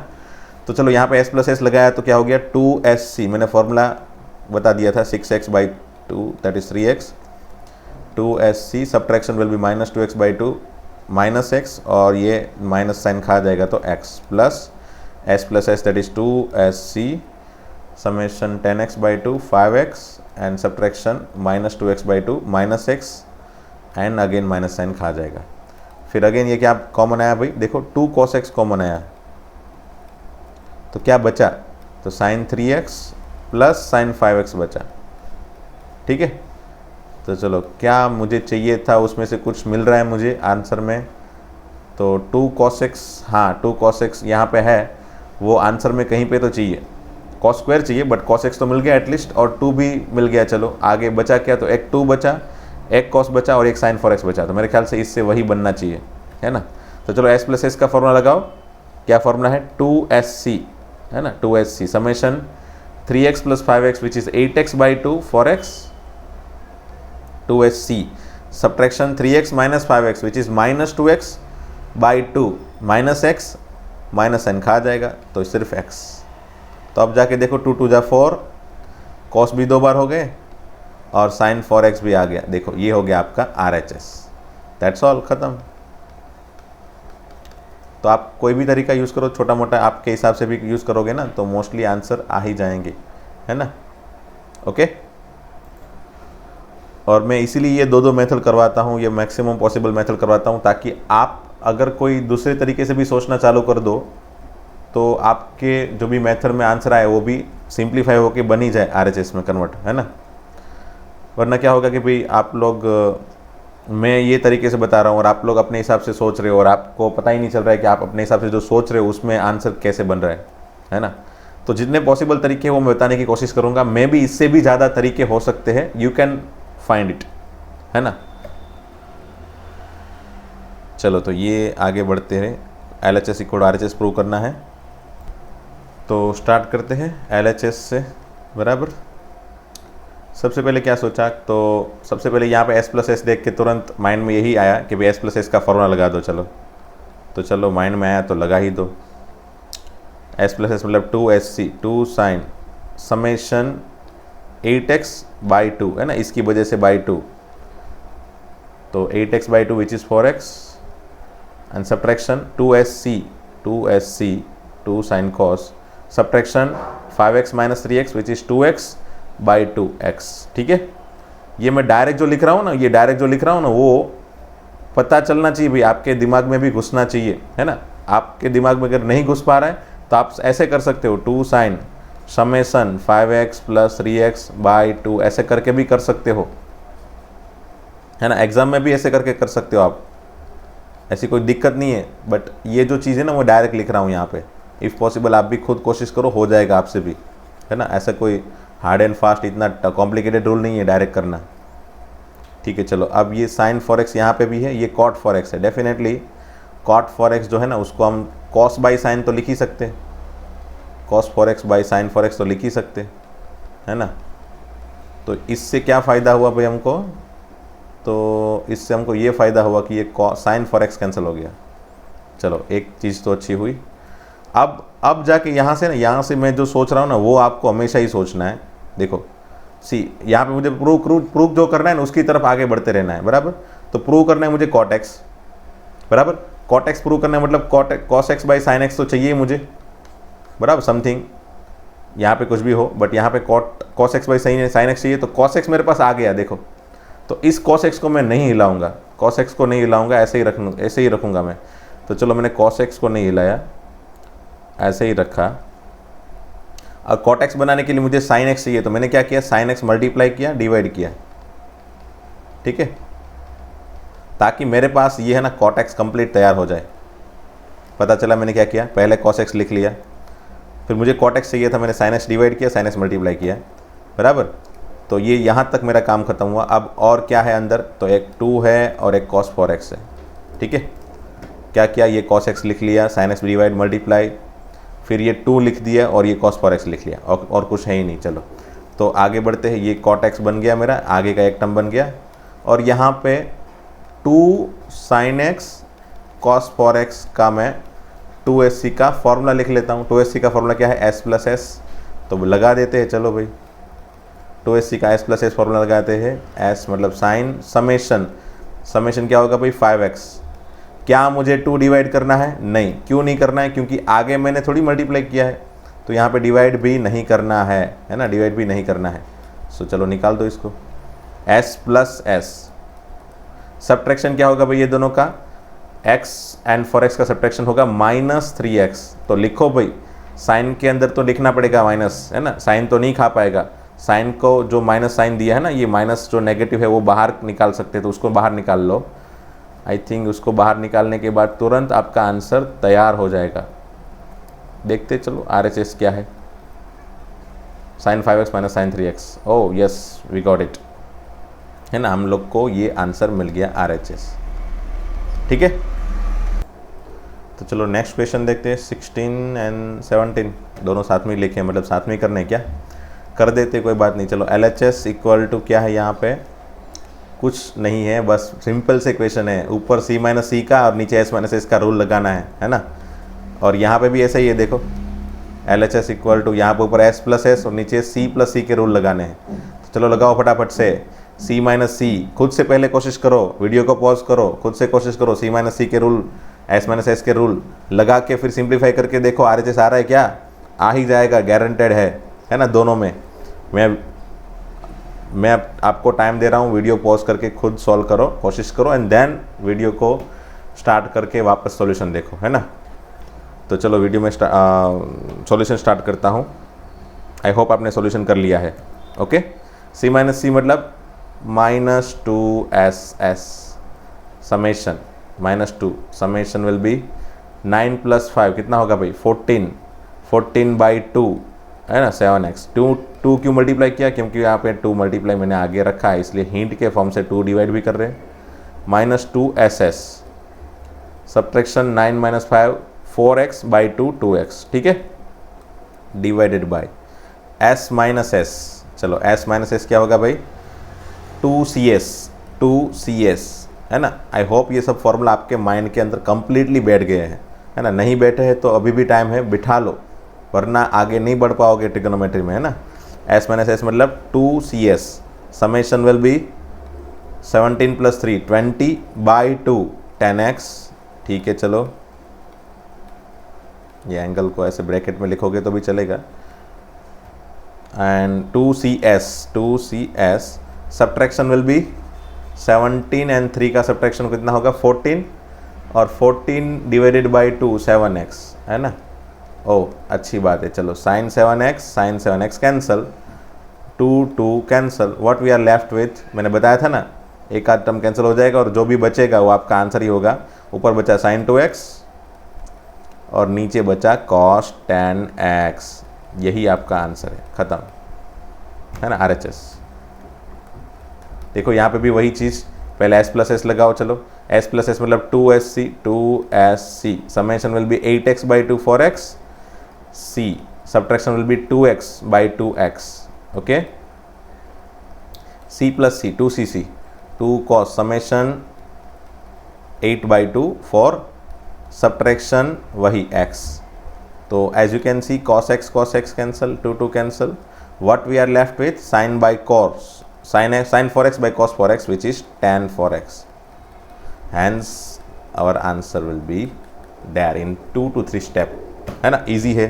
तो चलो यहाँ पे s प्लस एस लगाया तो क्या हो गया 2sc, मैंने फॉर्मूला बता दिया था 6x/2 that is 3x, 2sc subtraction will B -2x/2 -x और ये माइनस साइन खा जाएगा तो x plus s plus S that is 2sc summation 10x/2 5x and subtraction -2x/2 -x and again minus sine खा जाएगा। फिर again ये क्या कॉमन आया भाई, देखो 2 cos x कॉमन आया तो क्या बचा, तो sign 3x plus sign 5x बचा। ठीक है, तो चलो क्या मुझे चाहिए था उसमें से कुछ मिल रहा है मुझे आंसर में, तो 2 cos x, हाँ 2 cos x यहाँ पे है, वो आंसर में कहीं पे तो चाहिए, cos स्क्वायर चाहिए बट cos x तो मिल गया एटलीस्ट और 2 भी मिल गया। चलो आगे बचा क्या, तो एक 2 बचा, एक cos बचा और एक sin 4x बचा, तो मेरे ख्याल से इससे वही बनना चाहिए, है ना। तो चलो s प्लस एस का फॉर्मूला लगाओ, क्या फॉर्मूला है 2sc, है ना, 2sc summation 3x plus 5x which is 8x/2 4x 2sc subtraction 3x minus 5x which is -2x/2 -x minus n खा जाएगा तो सिर्फ x। तो अब जाके देखो 2 2 जा 4, cos भी 2 बार हो गए और sin 4x भी आ गया। देखो ये हो गया आपका RHS, दैट्स ऑल, ख़त्म। तो आप कोई भी तरीका यूज़ करो, छोटा मोटा आपके हिसाब से भी यूज़ करोगे ना तो मोस्टली आंसर आ ही जाएंगे, है ना। ओके, और मैं इसीलिए ये दो मेथड करवाता हूँ, ये मैक्सिमम पॉसिबल मेथड करवाता हूँ ताकि आप अगर कोई दूसरे तरीके से भी सोचना चालू कर दो तो आपके जो भी मेथड में आंसर आए वो भी सिंप्लीफाई होके बन ही जाए RHS में कन्वर्ट, है ना। वरना क्या होगा कि भाई आप लोग, मैं ये तरीके से बता रहा हूँ और आप लोग अपने हिसाब से सोच रहे हो और आपको पता ही नहीं चल रहा है कि आप अपने हिसाब से जो सोच रहे हो उसमें आंसर कैसे बन रहा है ना। तो जितने पॉसिबल तरीके हैं वो मैं बताने की कोशिश करूँगा, मे भी इससे भी ज़्यादा तरीके हो सकते हैं, यू कैन फाइंड इट, है ना। चलो तो ये आगे बढ़ते हैं, LHS इक्वल RHS प्रूव करना है तो स्टार्ट करते हैं LHS से। बराबर, सबसे पहले क्या सोचा, तो सबसे पहले यहाँ पे s प्लस एस देख के तुरंत माइंड में यही आया कि भाई s प्लस एस का फॉर्मूला लगा दो। चलो तो चलो माइंड में आया तो लगा ही दो, s प्लस एस मतलब 2sc 2 साइन समेशन 8x/2, है ना, इसकी वजह से /2 तो 8x/2 which is 4x and subtraction 2sc 2 sine cos subtraction 5x minus 3x which is 2x/2x। ठीक है, ये मैं डायरेक्ट जो लिख रहा हूँ ना, ये डायरेक्ट जो लिख रहा हूँ ना वो पता चलना चाहिए भाई, आपके दिमाग में भी घुसना चाहिए, है ना। आपके दिमाग में अगर नहीं घुस पा रहा है तो आप ऐसे कर सकते हो 2 sign summation 5x plus 3x/2 ऐसे करके भी कर सकते हो, है ना। एग्जाम में भी ऐसे करके कर सकते हो आप, ऐसी कोई दिक्कत नहीं है। बट ये जो चीज़ है ना वो डायरेक्ट लिख रहा हूँ यहाँ पे, इफ़ पॉसिबल आप भी खुद कोशिश करो, हो जाएगा आपसे भी, है ना। ऐसा कोई हार्ड एंड फास्ट इतना कॉम्प्लिकेटेड रूल नहीं है डायरेक्ट करना। ठीक है, चलो अब ये साइन 4x यहाँ पे भी है, ये कॉट 4x है। डेफिनेटली कॉट 4x जो है ना उसको हम कॉस बाई साइन तो लिख ही सकते, cos 4x by sine 4x तो लिख ही सकते, है ना। तो इससे क्या फ़ायदा हुआ भाई हमको, तो इससे हमको ये फ़ायदा हुआ कि ये साइन 4x कैंसिल हो गया। चलो एक चीज़ तो अच्छी हुई। अब जाके यहाँ से ना, यहाँ से मैं जो सोच रहा हूँ ना वो आपको हमेशा ही सोचना है। देखो सी, यहाँ पे मुझे प्रूव जो करना है ना उसकी तरफ आगे बढ़ते रहना है। बराबर, तो प्रूव करना है मुझे कॉट एक्स, बराबर, कॉट एक्स प्रूव करना है मतलब cos x by sine x तो चाहिए मुझे, बराबर, समथिंग यहाँ पे कुछ भी हो बट यहाँ पे cos x by sine x चाहिए। तो कॉस एक्स मेरे पास आ गया, देखो, तो इस कॉस एक्स को मैं नहीं हिलाऊंगा, कॉस एक्स को नहीं हिलाऊंगा, ऐसे ही रखूँगा मैं। तो चलो मैंने कॉस एक्स को नहीं हिलाया, ऐसे ही रखा। और कॉट एक्स बनाने के लिए मुझे साइन एक्स चाहिए, तो मैंने क्या किया, साइन एक्स मल्टीप्लाई किया, डिवाइड किया। ठीक है, ताकि मेरे पास ये है ना कॉट एक्स कंप्लीट तैयार हो जाए। पता चला मैंने क्या किया, पहले कॉस एक्स लिख लिया, फिर मुझे कॉट एक्स चाहिए था, मैंने साइन एक्स डिवाइड किया, साइन एक्स मल्टीप्लाई किया, बराबर। तो ये यहाँ तक मेरा काम खत्म हुआ। अब और क्या है अंदर, तो एक 2 है और एक cos 4x है। ठीक है, क्या किया, ये cos x लिख लिया, साइन एक्स डिवाइड मल्टीप्लाई, फिर ये 2 लिख दिया और ये cos 4x लिख लिया, और कुछ है ही नहीं। चलो तो आगे बढ़ते हैं, ये cot x बन गया मेरा, आगे का एक टर्म बन गया। और यहाँ पे 2 sin x cos 4x का मैं 2sc का फॉर्मूला लिख लेता हूँ। 2sc का फॉर्मूला क्या है, s प्लस एस, तो लगा देते हैं। चलो भाई 2sc का s प्लस एस फॉर्मूला लगाते हैं। s मतलब साइन समेशन, समेशन क्या होगा भाई 5x। क्या मुझे 2 डिवाइड करना है? नहीं। क्यों नहीं करना है? क्योंकि आगे मैंने थोड़ी मल्टीप्लाई किया है, तो यहाँ पे डिवाइड भी नहीं करना है ना, डिवाइड भी नहीं करना है। सो चलो निकाल दो इसको, s प्लस एस। सब्ट्रैक्शन क्या होगा भाई ये दोनों का, x एंड 4x का सब्ट्रैक्शन होगा -3x। तो लिखो भाई, साइन के अंदर तो लिखना पड़ेगा माइनस, है ना, साइन तो नहीं खा पाएगा। साइन को जो माइनस साइन दिया है ना, ये माइनस जो नेगेटिव है वो बाहर निकाल सकते हैं, तो उसको बाहर निकाल लो। आई थिंक उसको बाहर निकालने के बाद तुरंत आपका आंसर तैयार हो जाएगा। देखते चलो RHS क्या है, sine 5x minus sine 3x। Oh yes, we got it, है ना, हम लोग को ये आंसर मिल गया RHS। ठीक है, तो चलो नेक्स्ट क्वेश्चन देखते हैं। 16 एंड 17 दोनों साथ में लिखे, मतलब साथ में करने, क्या कर देते, कोई बात नहीं। चलो LHS इक्वल टू क्या है, यहाँ पे कुछ नहीं है, बस सिंपल से क्वेश्चन है। ऊपर c माइनस सी का और नीचे s माइनस एस का रूल लगाना है ना। और यहाँ पे भी ऐसा ही है, देखो LHS इक्वल टू यहाँ पे ऊपर s प्लस एस और नीचे c प्लस सी के रूल लगाने हैं। तो चलो लगाओ फटाफट से, c माइनस सी। खुद से पहले कोशिश करो, वीडियो को पॉज करो, खुद से कोशिश करो, c माइनस सी के रूल, s माइनस एस के रूल लगा के फिर सिंप्लीफाई करके देखो RHS आ रहा है क्या, आ ही जाएगा, गारंटेड है ना। दोनों में मैं आपको टाइम दे रहा हूँ, वीडियो पॉज करके खुद सॉल्व करो, कोशिश करो, एंड देन वीडियो को स्टार्ट करके वापस सॉल्यूशन देखो, है ना। तो चलो वीडियो में सॉल्यूशन स्टार्ट करता हूँ। आई होप आपने सॉल्यूशन कर लिया है। ओके, c माइनस सी मतलब -2ss summation -2 summation will B 9 + 5 कितना होगा भाई 14/2 है ना 7x। 2 क्यों मल्टीप्लाई किया, क्योंकि यहाँ पे 2 मल्टीप्लाई मैंने आगे रखा है, इसलिए हिंट के फॉर्म से 2 डिवाइड भी कर रहे हैं। -2ss सब्ट्रैक्शन 9 - 5 4x/2 2x, ठीक है, divided by s minus S. चलो s माइनस एस क्या होगा भाई 2cs है ना। आई होप ये सब फॉर्मूला आपके माइंड के अंदर कंप्लीटली बैठ गए हैं, है ना। नहीं बैठे हैं तो अभी भी टाइम है, बिठा लो, वरना आगे नहीं बढ़ पाओगे ट्रिग्नोमेट्री में, है ना। s माइनस एस मतलब 2cs summation will B 17 + 3 20/2 10x, ठीक है। चलो ये एंगल को ऐसे ब्रैकेट में लिखोगे तो भी चलेगा। And 2cs subtraction will B 17 and 3 का सब्ट्रैक्शन कितना होगा 14, और 14/2 7x, है ना। ओ अच्छी बात है। चलो sin 7x cancel, 2 cancel, what we are left with, मैंने बताया था ना, एक आध टर्म कैंसिल हो जाएगा और जो भी बचेगा वो आपका आंसर ही होगा। ऊपर बचा sin 2x और नीचे बचा cos 10x, यही आपका आंसर है, ख़त्म, है ना RHS। देखो यहाँ पे भी वही चीज़, पहले s प्लस एस लगाओ। चलो s प्लस एस मतलब 2sc summation will be 8x/2 4x, c subtraction will be 2x/2x, okay. c plus C 2cc 2 cos summation 8/2 4 subtraction वही x। तो as you can see cos x cancel, 2 cancel, what we are left with sin 4x/cos 4x which is tan 4x, hence our answer will be there in 2 to 3 step, है ना, easy है।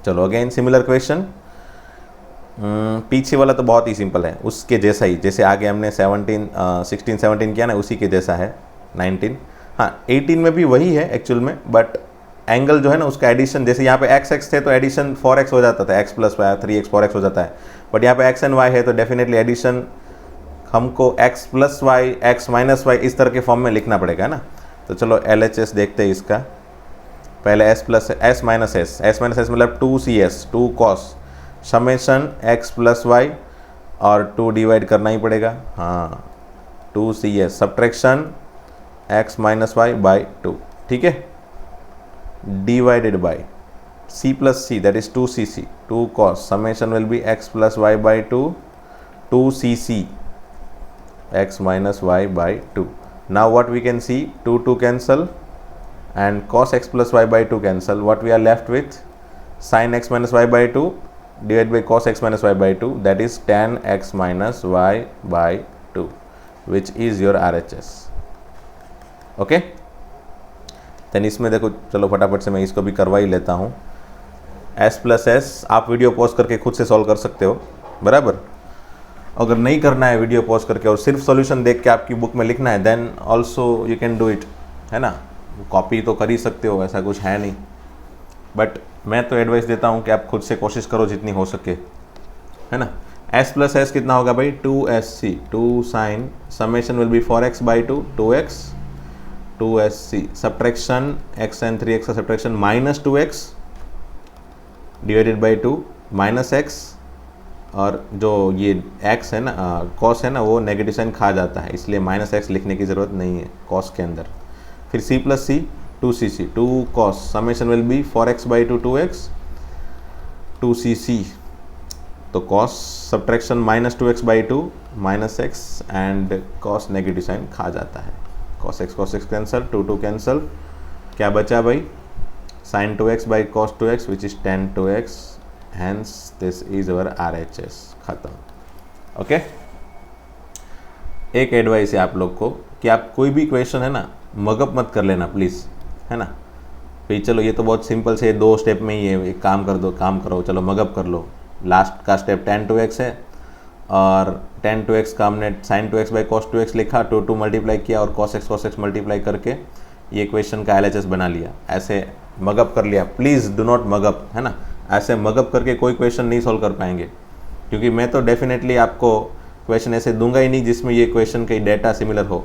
चलो again similar question, पीछे वाला तो बहुत ही simple है, उसके जैसा ही, जैसे आगे हमने 16 17 किया ना, उसी के जैसा है 19। हाँ 18 में भी वही है एक्चुअल में, बट एंगल जो है ना उसका एडिशन, जैसे यहाँ पे x थे तो एडिशन 4x हो जाता था, x + 3x 4x हो जाता है, बट यहाँ पे x एंड y है तो डेफिनेटली एडिशन हमको x + y x - y इस तरह के फॉर्म में लिखना पड़ेगा, है ना। तो चलो LHS देखते हैं इसका। पहले s माइनस एस मतलब 2cs 2 cos summation x + y और 2 डिवाइड करना ही पड़ेगा, हाँ 2cs सब्ट्रैक्शन x - y/2, ठीक है, divided by c + c that is 2cc 2 cos summation will B x + y/2 2cc x minus y by 2. Now what we can see, 2 cancel and cos x plus y by 2 cancel. What we are left with, sin x minus y by 2 divided by cos x minus y by 2, that is tan x minus y by 2, which is your RHS. Okay, then इसमें देखो, चलो फटाफट से मैं इसको भी करवा ही लेता हूँ. s प्लस एस आप वीडियो पॉज करके खुद से सॉल्व कर सकते हो, बराबर. अगर नहीं करना है वीडियो पॉज करके और सिर्फ सॉल्यूशन देख के आपकी बुक में लिखना है, then also you can do it, है ना. कॉपी तो कर ही सकते हो, ऐसा कुछ है नहीं. बट मैं तो एडवाइस देता हूँ कि आप खुद से कोशिश करो जितनी हो सके, है ना. s प्लस एस कितना होगा भाई, 2sc, 2 sine summation will be 4x by 2, 2x, 2sc subtraction x and 3x का subtraction minus 2x divided by 2 minus x, और जो ये x है ना, cos है ना, वो नेगेटिव साइन खा जाता है, इसलिए माइनस x लिखने की ज़रूरत नहीं है cos के अंदर. फिर c plus C, 2cc, 2 cos summation will be 4x by 2, 2x, 2cc, तो cos subtraction minus 2x by 2 minus x and cos negative sine खा जाता है. cos x कैंसल, 2 कैंसल, क्या बचा भाई, sin 2x by cos 2x which is tan 2x, hence this is our RHS. खत्म. Okay, एक advice है आप लोग को कि आप कोई भी क्वेश्चन है ना, मगअप मत कर लेना प्लीज़, है ना. भाई चलो ये तो बहुत सिंपल से 2 स्टेप में ही है, एक काम कर दो, काम करो, चलो मगअप कर लो. लास्ट का स्टेप tan 2x है और tan 2x का हमने sin 2x by cos 2x लिखा, 2 मल्टीप्लाई किया और cos x मल्टीप्लाई करके ये क्वेश्चन का LHS बना लिया. ऐसे मगअप कर लिया. प्लीज़ डू नॉट मगअप, है ना. ऐसे मगअप करके कोई क्वेश्चन नहीं सॉल्व कर पाएंगे, क्योंकि मैं तो डेफिनेटली आपको क्वेश्चन ऐसे दूंगा ही नहीं जिसमें ये क्वेश्चन का डेटा सिमिलर हो,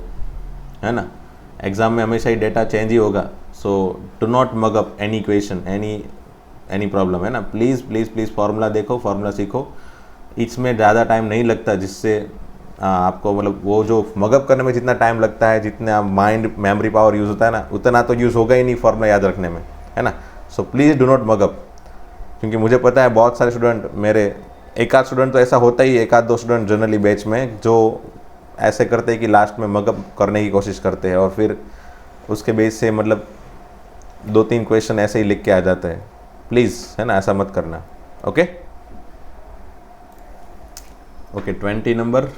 है ना. एग्जाम में हमेशा ही डेटा चेंज ही होगा. So do not mug up any question, any problem, है ना. प्लीज़ प्लीज़ प्लीज़ फार्मूला देखो, फार्मूला सीखो. इसमें ज़्यादा टाइम नहीं लगता, जिससे आपको मतलब वो जो मगअप करने में जितना टाइम लगता है, जितना माइंड मेमोरी पावर यूज़ होता है ना, उतना तो यूज़ होगा ही नहीं फार्मूला याद रखने में, है ना. So please do not mug up, क्योंकि मुझे पता है बहुत सारे स्टूडेंट, मेरे एक आध स्टूडेंट तो ऐसा होता ही, एक आध 2 स्टूडेंट जनरली बैच में जो ऐसे करते हैं कि लास्ट में मगअप करने की कोशिश करते हैं और फिर उसके बेस से मतलब 2-3 क्वेश्चन ऐसे ही लिख के आ जाते हैं. प्लीज़, है ना, ऐसा मत करना. Okay okay, 20 number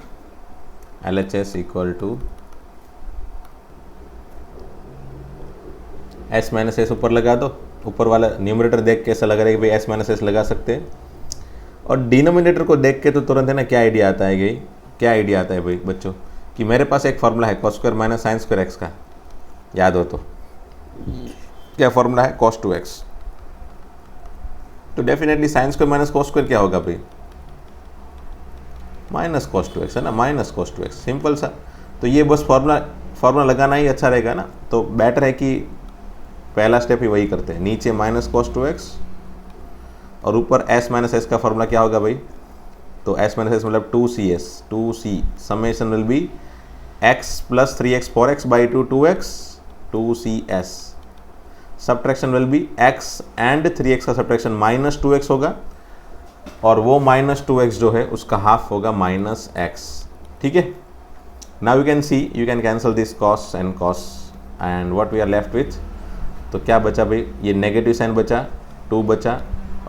LHS equal to s minus S ऊपर लगा दो. ऊपर वाला न्यूमरेटर देख के ऐसा लग रहा है कि भाई s माइनस एस लगा सकते हैं, और डिनोमिनेटर को देख के तो तुरंत है ना क्या आइडिया आता है, गई क्या आइडिया आता है भाई बच्चों, कि मेरे पास एक फार्मूला है cos square minus sine square x का, याद हो तो क्या फार्मूला है, cos 2x. तो definitely sine square minus cos square क्या होगा भाई, माइनस cos 2x, है ना, माइनस cos 2x, सिंपल सा. तो ये बस फार्मूला लगाना ही अच्छा रहेगा ना. तो बेटर है कि पहला स्टेप ही वही करते हैं, नीचे माइनस cos 2x और ऊपर s माइनस एस का फार्मूला क्या होगा भाई, तो s माइनस एस मतलब 2cs, 2c summation will B x plus 3x 4x by 2, 2x, 2cs subtraction will B x and 3x का सब्ट्रैक्शन माइनस 2x होगा, और वो माइनस 2x जो है उसका हाफ होगा माइनस x. ठीक है. Now you can see, you can cancel this cos and cos and what we are left with. तो क्या बचा भाई, ये नेगेटिव साइन बचा, 2 बचा,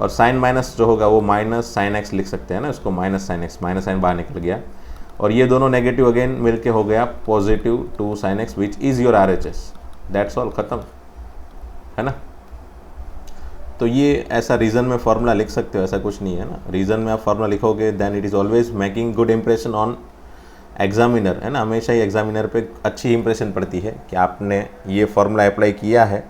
और साइन माइनस जो होगा वो माइनस साइन x लिख सकते हैं ना, उसको minus sine x, minus sine बाहर निकल गया, और ये दोनों नेगेटिव अगेन मिलके हो गया positive 2 sine x which is your RHS. That's all, ख़त्म, है ना. तो ये ऐसा रीज़न में फार्मूला लिख सकते हो, ऐसा कुछ नहीं है ना. रीज़न में आप फार्मूला लिखोगे then it is always making good impression on examiner, है ना. हमेशा ही एग्जामिनर पे अच्छी इंप्रेशन पड़ती है कि आपने ये फार्मूला अप्लाई किया है,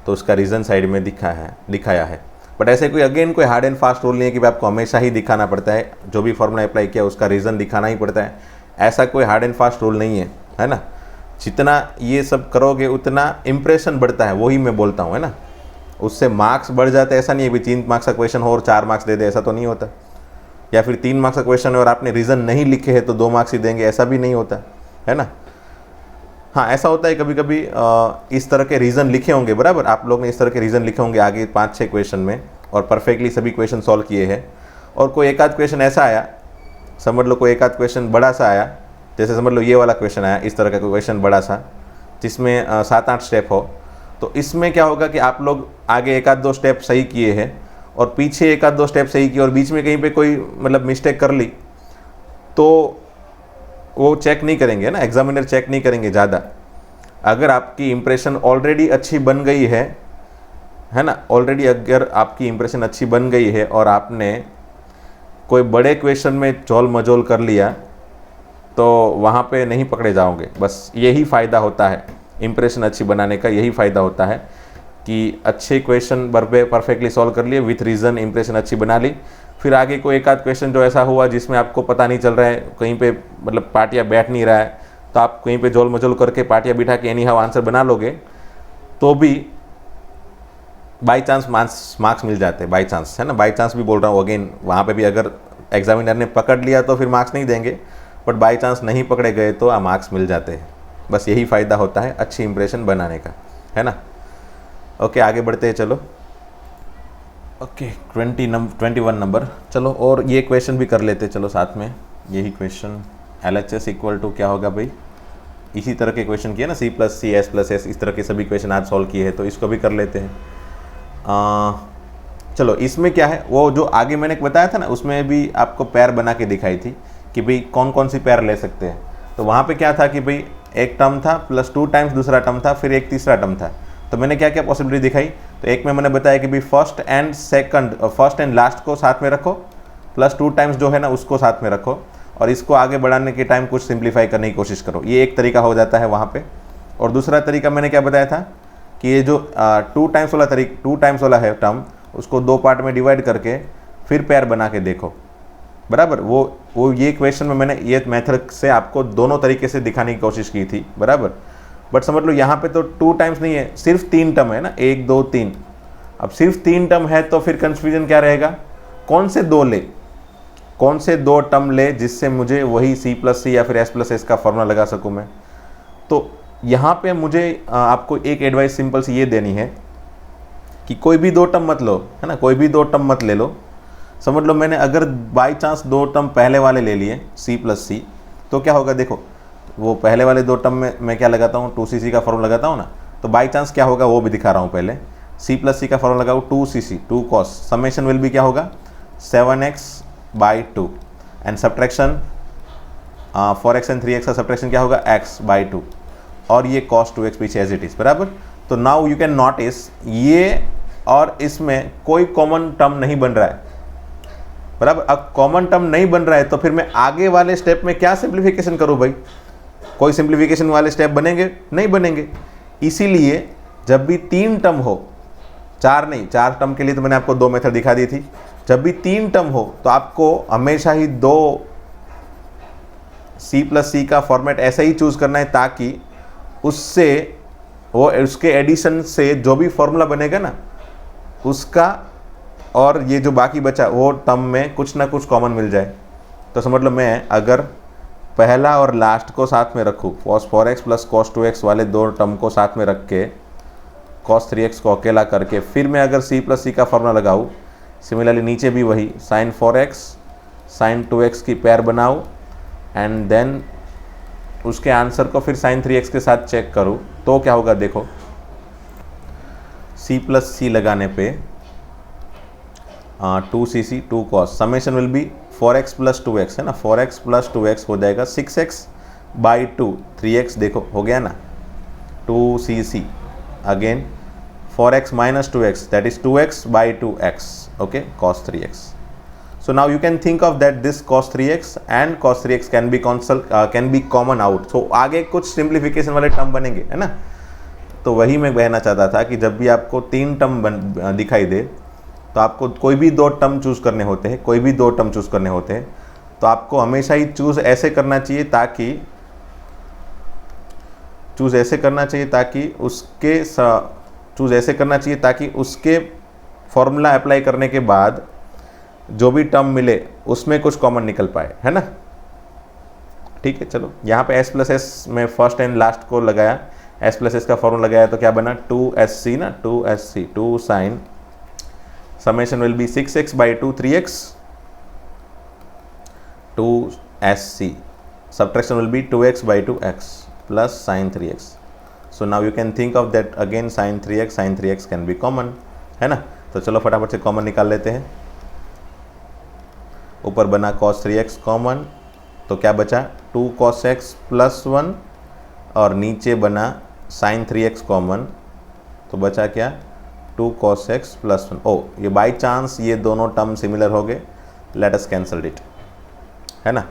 तो उसका रीज़न साइड में दिखाया है. बट ऐसे कोई हार्ड एंड फास्ट रूल नहीं है कि आपको हमेशा ही दिखाना पड़ता है, जो भी फार्मूला अप्लाई किया उसका रीज़न दिखाना ही पड़ता है. ऐसा कोई हार्ड एंड फास्ट रूल नहीं है, है ना. जितना ये सब करोगे उतना इंप्रेशन बढ़ता है, वही मैं बोलता हूँ, है ना. उससे मार्क्स बढ़ जाते हैं, ऐसा नहीं है कि 3 मार्क्स का क्वेश्चन हो और 4 मार्क्स दे दे, ऐसा तो नहीं होता. या फिर 3 मार्क्स का क्वेश्चन है और आपने रीज़न नहीं लिखे हैं तो 2 मार्क्स ही देंगे, ऐसा भी नहीं होता, है ना. हाँ, ऐसा होता है कभी कभी इस तरह के रीज़न लिखे होंगे, बराबर, आप लोग ने इस तरह के रीज़न लिखे होंगे आगे 5-6 क्वेश्चन में, और परफेक्टली सभी क्वेश्चन सॉल्व किए हैं, और कोई एक आध क्वेश्चन ऐसा आया, समझ लो कोई एक आध क्वेश्चन बड़ा सा आया जैसे समझ लो ये वाला क्वेश्चन आया, इस तरह का कोई क्वेश्चन बड़ा सा जिसमें 7-8 स्टेप हो, तो इसमें क्या होगा कि आप लोग आगे 1-2 स्टेप सही किए हैं और पीछे 1-2 स्टेप सही किए और बीच में कहीं पे कोई मतलब मिस्टेक कर ली तो वो चेक नहीं करेंगे ना, एग्जामिनर चेक नहीं करेंगे ज़्यादा। अगर आपकी इंप्रेशन ऑलरेडी अच्छी बन गई है ना, ऑलरेडी अगर आपकी इंप्रेशन अच्छी बन गई है और आपने कोई बड़े क्वेश्चन में चोल मजोल कर लिया तो वहाँ पे नहीं पकड़े जाओगे। बस यही फ़ायदा होता है इंप्रेशन अच्छी बनाने का, यही फ़ायदा होता है कि अच्छे क्वेश्चन परफेक्टली सॉल्व कर लिए, विथ रीज़न इंप्रेशन अच्छी बना ली। फिर आगे कोई 1-8 क्वेश्चन जो ऐसा हुआ जिसमें आपको पता नहीं चल रहा है, कहीं पे मतलब पार्टियाँ बैठ नहीं रहा है, तो आप कहीं पे जोल मजोल करके पार्टियाँ बिठा के एनी हाउ आंसर बना लोगे तो भी बाई चांस मार्क्स मिल जाते हैं। बाई चांस है ना, बाई चांस भी बोल रहा हूँ अगेन, वहाँ पे भी अगर एग्जामिनर ने पकड़ लिया तो फिर मार्क्स नहीं देंगे, बट बाई चांस नहीं पकड़े गए तो मार्क्स मिल जाते हैं। बस यही फ़ायदा होता है अच्छी इंप्रेशन बनाने का, है ना। ओके, आगे बढ़ते हैं चलो। ओके 21 नंबर, चलो और ये क्वेश्चन भी कर लेते चलो साथ में। यही क्वेश्चन LHS इक्वल टू क्या होगा भाई, इसी तरह के क्वेश्चन किए ना, C+C S+S, इस तरह के सभी क्वेश्चन आज सॉल्व किए हैं, तो इसको भी कर लेते हैं। चलो इसमें क्या है, वो जो आगे मैंने बताया था ना उसमें भी आपको पैर बना के दिखाई थी कि भाई कौन कौन सी पैर ले सकते हैं। तो वहाँ पे क्या था कि भाई एक टर्म था प्लस 2 टाइम्स दूसरा टर्म था, फिर एक तीसरा टर्म था। तो मैंने क्या क्या पॉसिबिलिटी दिखाई, तो एक में मैंने बताया कि भाई फर्स्ट एंड लास्ट को साथ में रखो, प्लस 2 टाइम्स जो है ना उसको साथ में रखो, और इसको आगे बढ़ाने के टाइम कुछ सिंप्लीफाई करने की कोशिश करो। ये एक तरीका हो जाता है वहाँ पे। और दूसरा तरीका मैंने क्या बताया था कि ये जो 2 टाइम्स वाला है टर्म, उसको 2 पार्ट में डिवाइड करके फिर पैर बना के देखो, बराबर। वो ये क्वेश्चन में मैंने ये मेथड से आपको दोनों तरीके से दिखाने की कोशिश की थी, बराबर। बट समझ लो यहाँ पे तो 2 टाइम्स नहीं है, सिर्फ 3 टर्म है ना, 1 2 3। अब सिर्फ 3 टर्म है तो फिर कंफ्यूजन क्या रहेगा, कौन से 2 टर्म ले जिससे मुझे वही C+C या फिर S+S का फॉर्मूला लगा सकूँ मैं। तो यहाँ पे मुझे आपको एक एडवाइस सिंपल सी ये देनी है कि कोई भी 2 टर्म मत लो, है ना, कोई भी 2 टर्म मत ले लो। समझ लो मैंने अगर बाई चांस 2 टर्म पहले वाले ले लिए C+C, तो क्या होगा देखो, वो पहले वाले 2 टर्म में मैं क्या लगाता हूँ, 2cc का फॉर्मूला लगाता हूँ ना, तो बाई चांस क्या होगा वो भी दिखा रहा हूँ। पहले C+C का फॉर्मूला लगाओ 2cc 2 cos, समेशन विल भी क्या होगा 7x/2, and subtraction 4x and 3x का सब्ट्रैक्शन क्या होगा x/2, और ये cos 2x पीछे एज इट इज, बराबर। तो नाउ यू कैन नोटिस ये और इसमें कोई कॉमन टर्म नहीं बन रहा है, बराबर। अब कॉमन टर्म नहीं बन रहा है तो फिर मैं आगे वाले स्टेप में क्या सिंप्लीफिकेशन करूं भाई, कोई सिंप्लीफिकेशन वाले स्टेप बनेंगे नहीं बनेंगे। इसीलिए जब भी 3 टर्म हो, 4 नहीं, 4 टर्म के लिए तो मैंने आपको 2 मेथड दिखा दी थी, जब भी 3 टर्म हो तो आपको हमेशा ही 2 C+C का फॉर्मेट ऐसा ही चूज करना है ताकि उसके एडिशन से जो भी फॉर्मूला बनेगा ना उसका और ये जो बाकी बचा वो टर्म में कुछ ना कुछ कॉमन मिल जाए। तो समझ लो मैं अगर पहला और लास्ट को साथ में रखूँ, cos 4x plus cos 2x वाले 2 टर्म को साथ में रख के cos 3x को अकेला करके फिर मैं अगर C+C का फॉर्मूला लगाऊँ, सिमिलरली नीचे भी वही sin 4x sin 2x की पैर बनाऊँ एंड देन उसके आंसर को फिर sin 3x के साथ चेक करूँ, तो क्या होगा देखो, C+C लगाने पे 2cc 2 cos, summation will be 4x plus 2x, है ना, 4x प्लस 2x हो जाएगा 6x/2, 3x देखो हो गया ना, 2cc again 4x minus 2x that is 2x/2x, okay, cos 3x। So now you can think of that this cos 3x and cos 3x can be common out. So आगे कुछ simplification वाले term बनेंगे, है ना। तो वही मैं कहना चाहता था कि जब भी आपको 3 टर्म दिखाई दे तो आपको कोई भी 2 टर्म चूज करने होते हैं, तो आपको हमेशा ही चूज ऐसे करना चाहिए ताकि उसके फॉर्मूला अप्लाई करने के बाद जो भी टर्म मिले उसमें कुछ कॉमन निकल पाए, है ना। ठीक है, चलो यहाँ पे S+S में फर्स्ट एंड लास्ट को लगाया, S+S का फॉर्मूला लगाया तो क्या बना 2SC ना, 2SC 2 sin summation will B 6x/2 3x 2SC subtraction will be 2x by 2x plus sin 3x. So now you can think of that again, sin 3x can be common, है ना। तो चलो फटाफट से common निकाल लेते हैं। ऊपर बना cos 3x कॉमन, तो क्या बचा 2 cos x प्लस 1, और नीचे बना sin 3x कॉमन, तो बचा क्या 2 cos x प्लस 1। ओ ये बाई चांस ये दोनों टर्म सिमिलर हो गए, लेट अस कैंसल इट, है ना।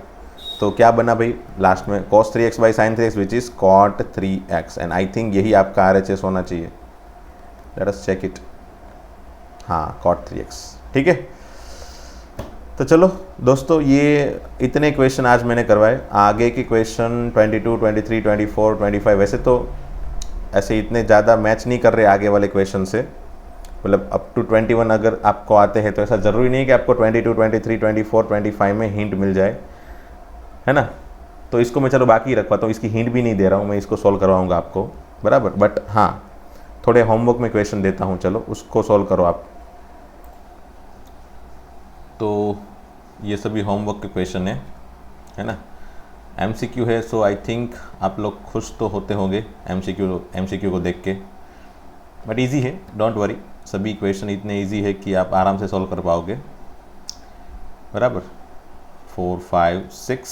तो क्या बना भाई लास्ट में cos 3x by sin 3x which is cot 3x, and I think यही आपका RHS होना चाहिए। लेट अस चेक इट, हाँ cot 3x, ठीक है। तो चलो दोस्तों, ये इतने क्वेश्चन आज मैंने करवाए। आगे के क्वेश्चन 22, 23, 24, 25 वैसे तो ऐसे इतने ज़्यादा मैच नहीं कर रहे आगे वाले क्वेश्चन से, मतलब अप टू 21 अगर आपको आते हैं तो ऐसा ज़रूरी नहीं कि आपको 22, 23, 24, 25 में हिंट मिल जाए, है ना। तो इसको मैं चलो बाकी रखवाता हूँ, इसकी हिंट भी नहीं दे रहा हूँ, मैं इसको सॉल्व करवाऊँगा आपको, बराबर। बट हाँ, थोड़े होमवर्क में क्वेश्चन देता हूँ, चलो उसको सॉल्व करो आप। तो ये सभी होमवर्क के क्वेश्चन है ना। MCQ है, सो आई थिंक आप लोग खुश तो होते होंगे MCQ को देख के, बट इजी है, डोंट वरी। सभी क्वेश्चन इतने इजी है कि आप आराम से सॉल्व कर पाओगे, बराबर। 4, 5, 6,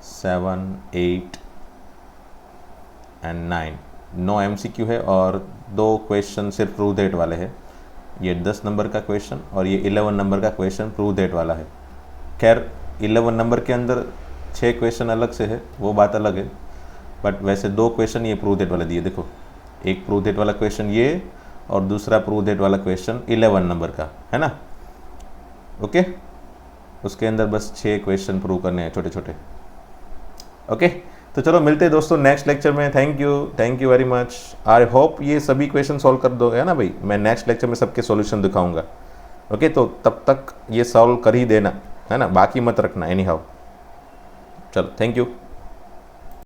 7, 8 एंड 9 नो MCQ है, और 2 क्वेश्चन सिर्फ प्रूव दैट वाले हैं। ये 10 नंबर का क्वेश्चन और ये 11 नंबर का क्वेश्चन प्रूव दैट वाला है। खैर 11 नंबर के अंदर 6 क्वेश्चन अलग से है, वो बात अलग है, बट वैसे 2 क्वेश्चन ये प्रूव दैट वाले दिए। देखो, एक प्रूव दैट वाला क्वेश्चन ये, और दूसरा प्रूव दैट वाला क्वेश्चन 11 नंबर का, है ना। ओके, उसके अंदर बस 6 क्वेश्चन प्रूव करने हैं, छोटे छोटे। ओके, तो चलो मिलते हैं दोस्तों नेक्स्ट लेक्चर में। Thank you very much. I hope ये सभी क्वेश्चन सॉल्व कर दोगे, है ना भाई। मैं नेक्स्ट लेक्चर में सबके सॉल्यूशन दिखाऊंगा। ओके, तो तब तक ये सॉल्व कर ही देना, है ना, बाकी मत रखना एनी हाउ। चलो, थैंक यू।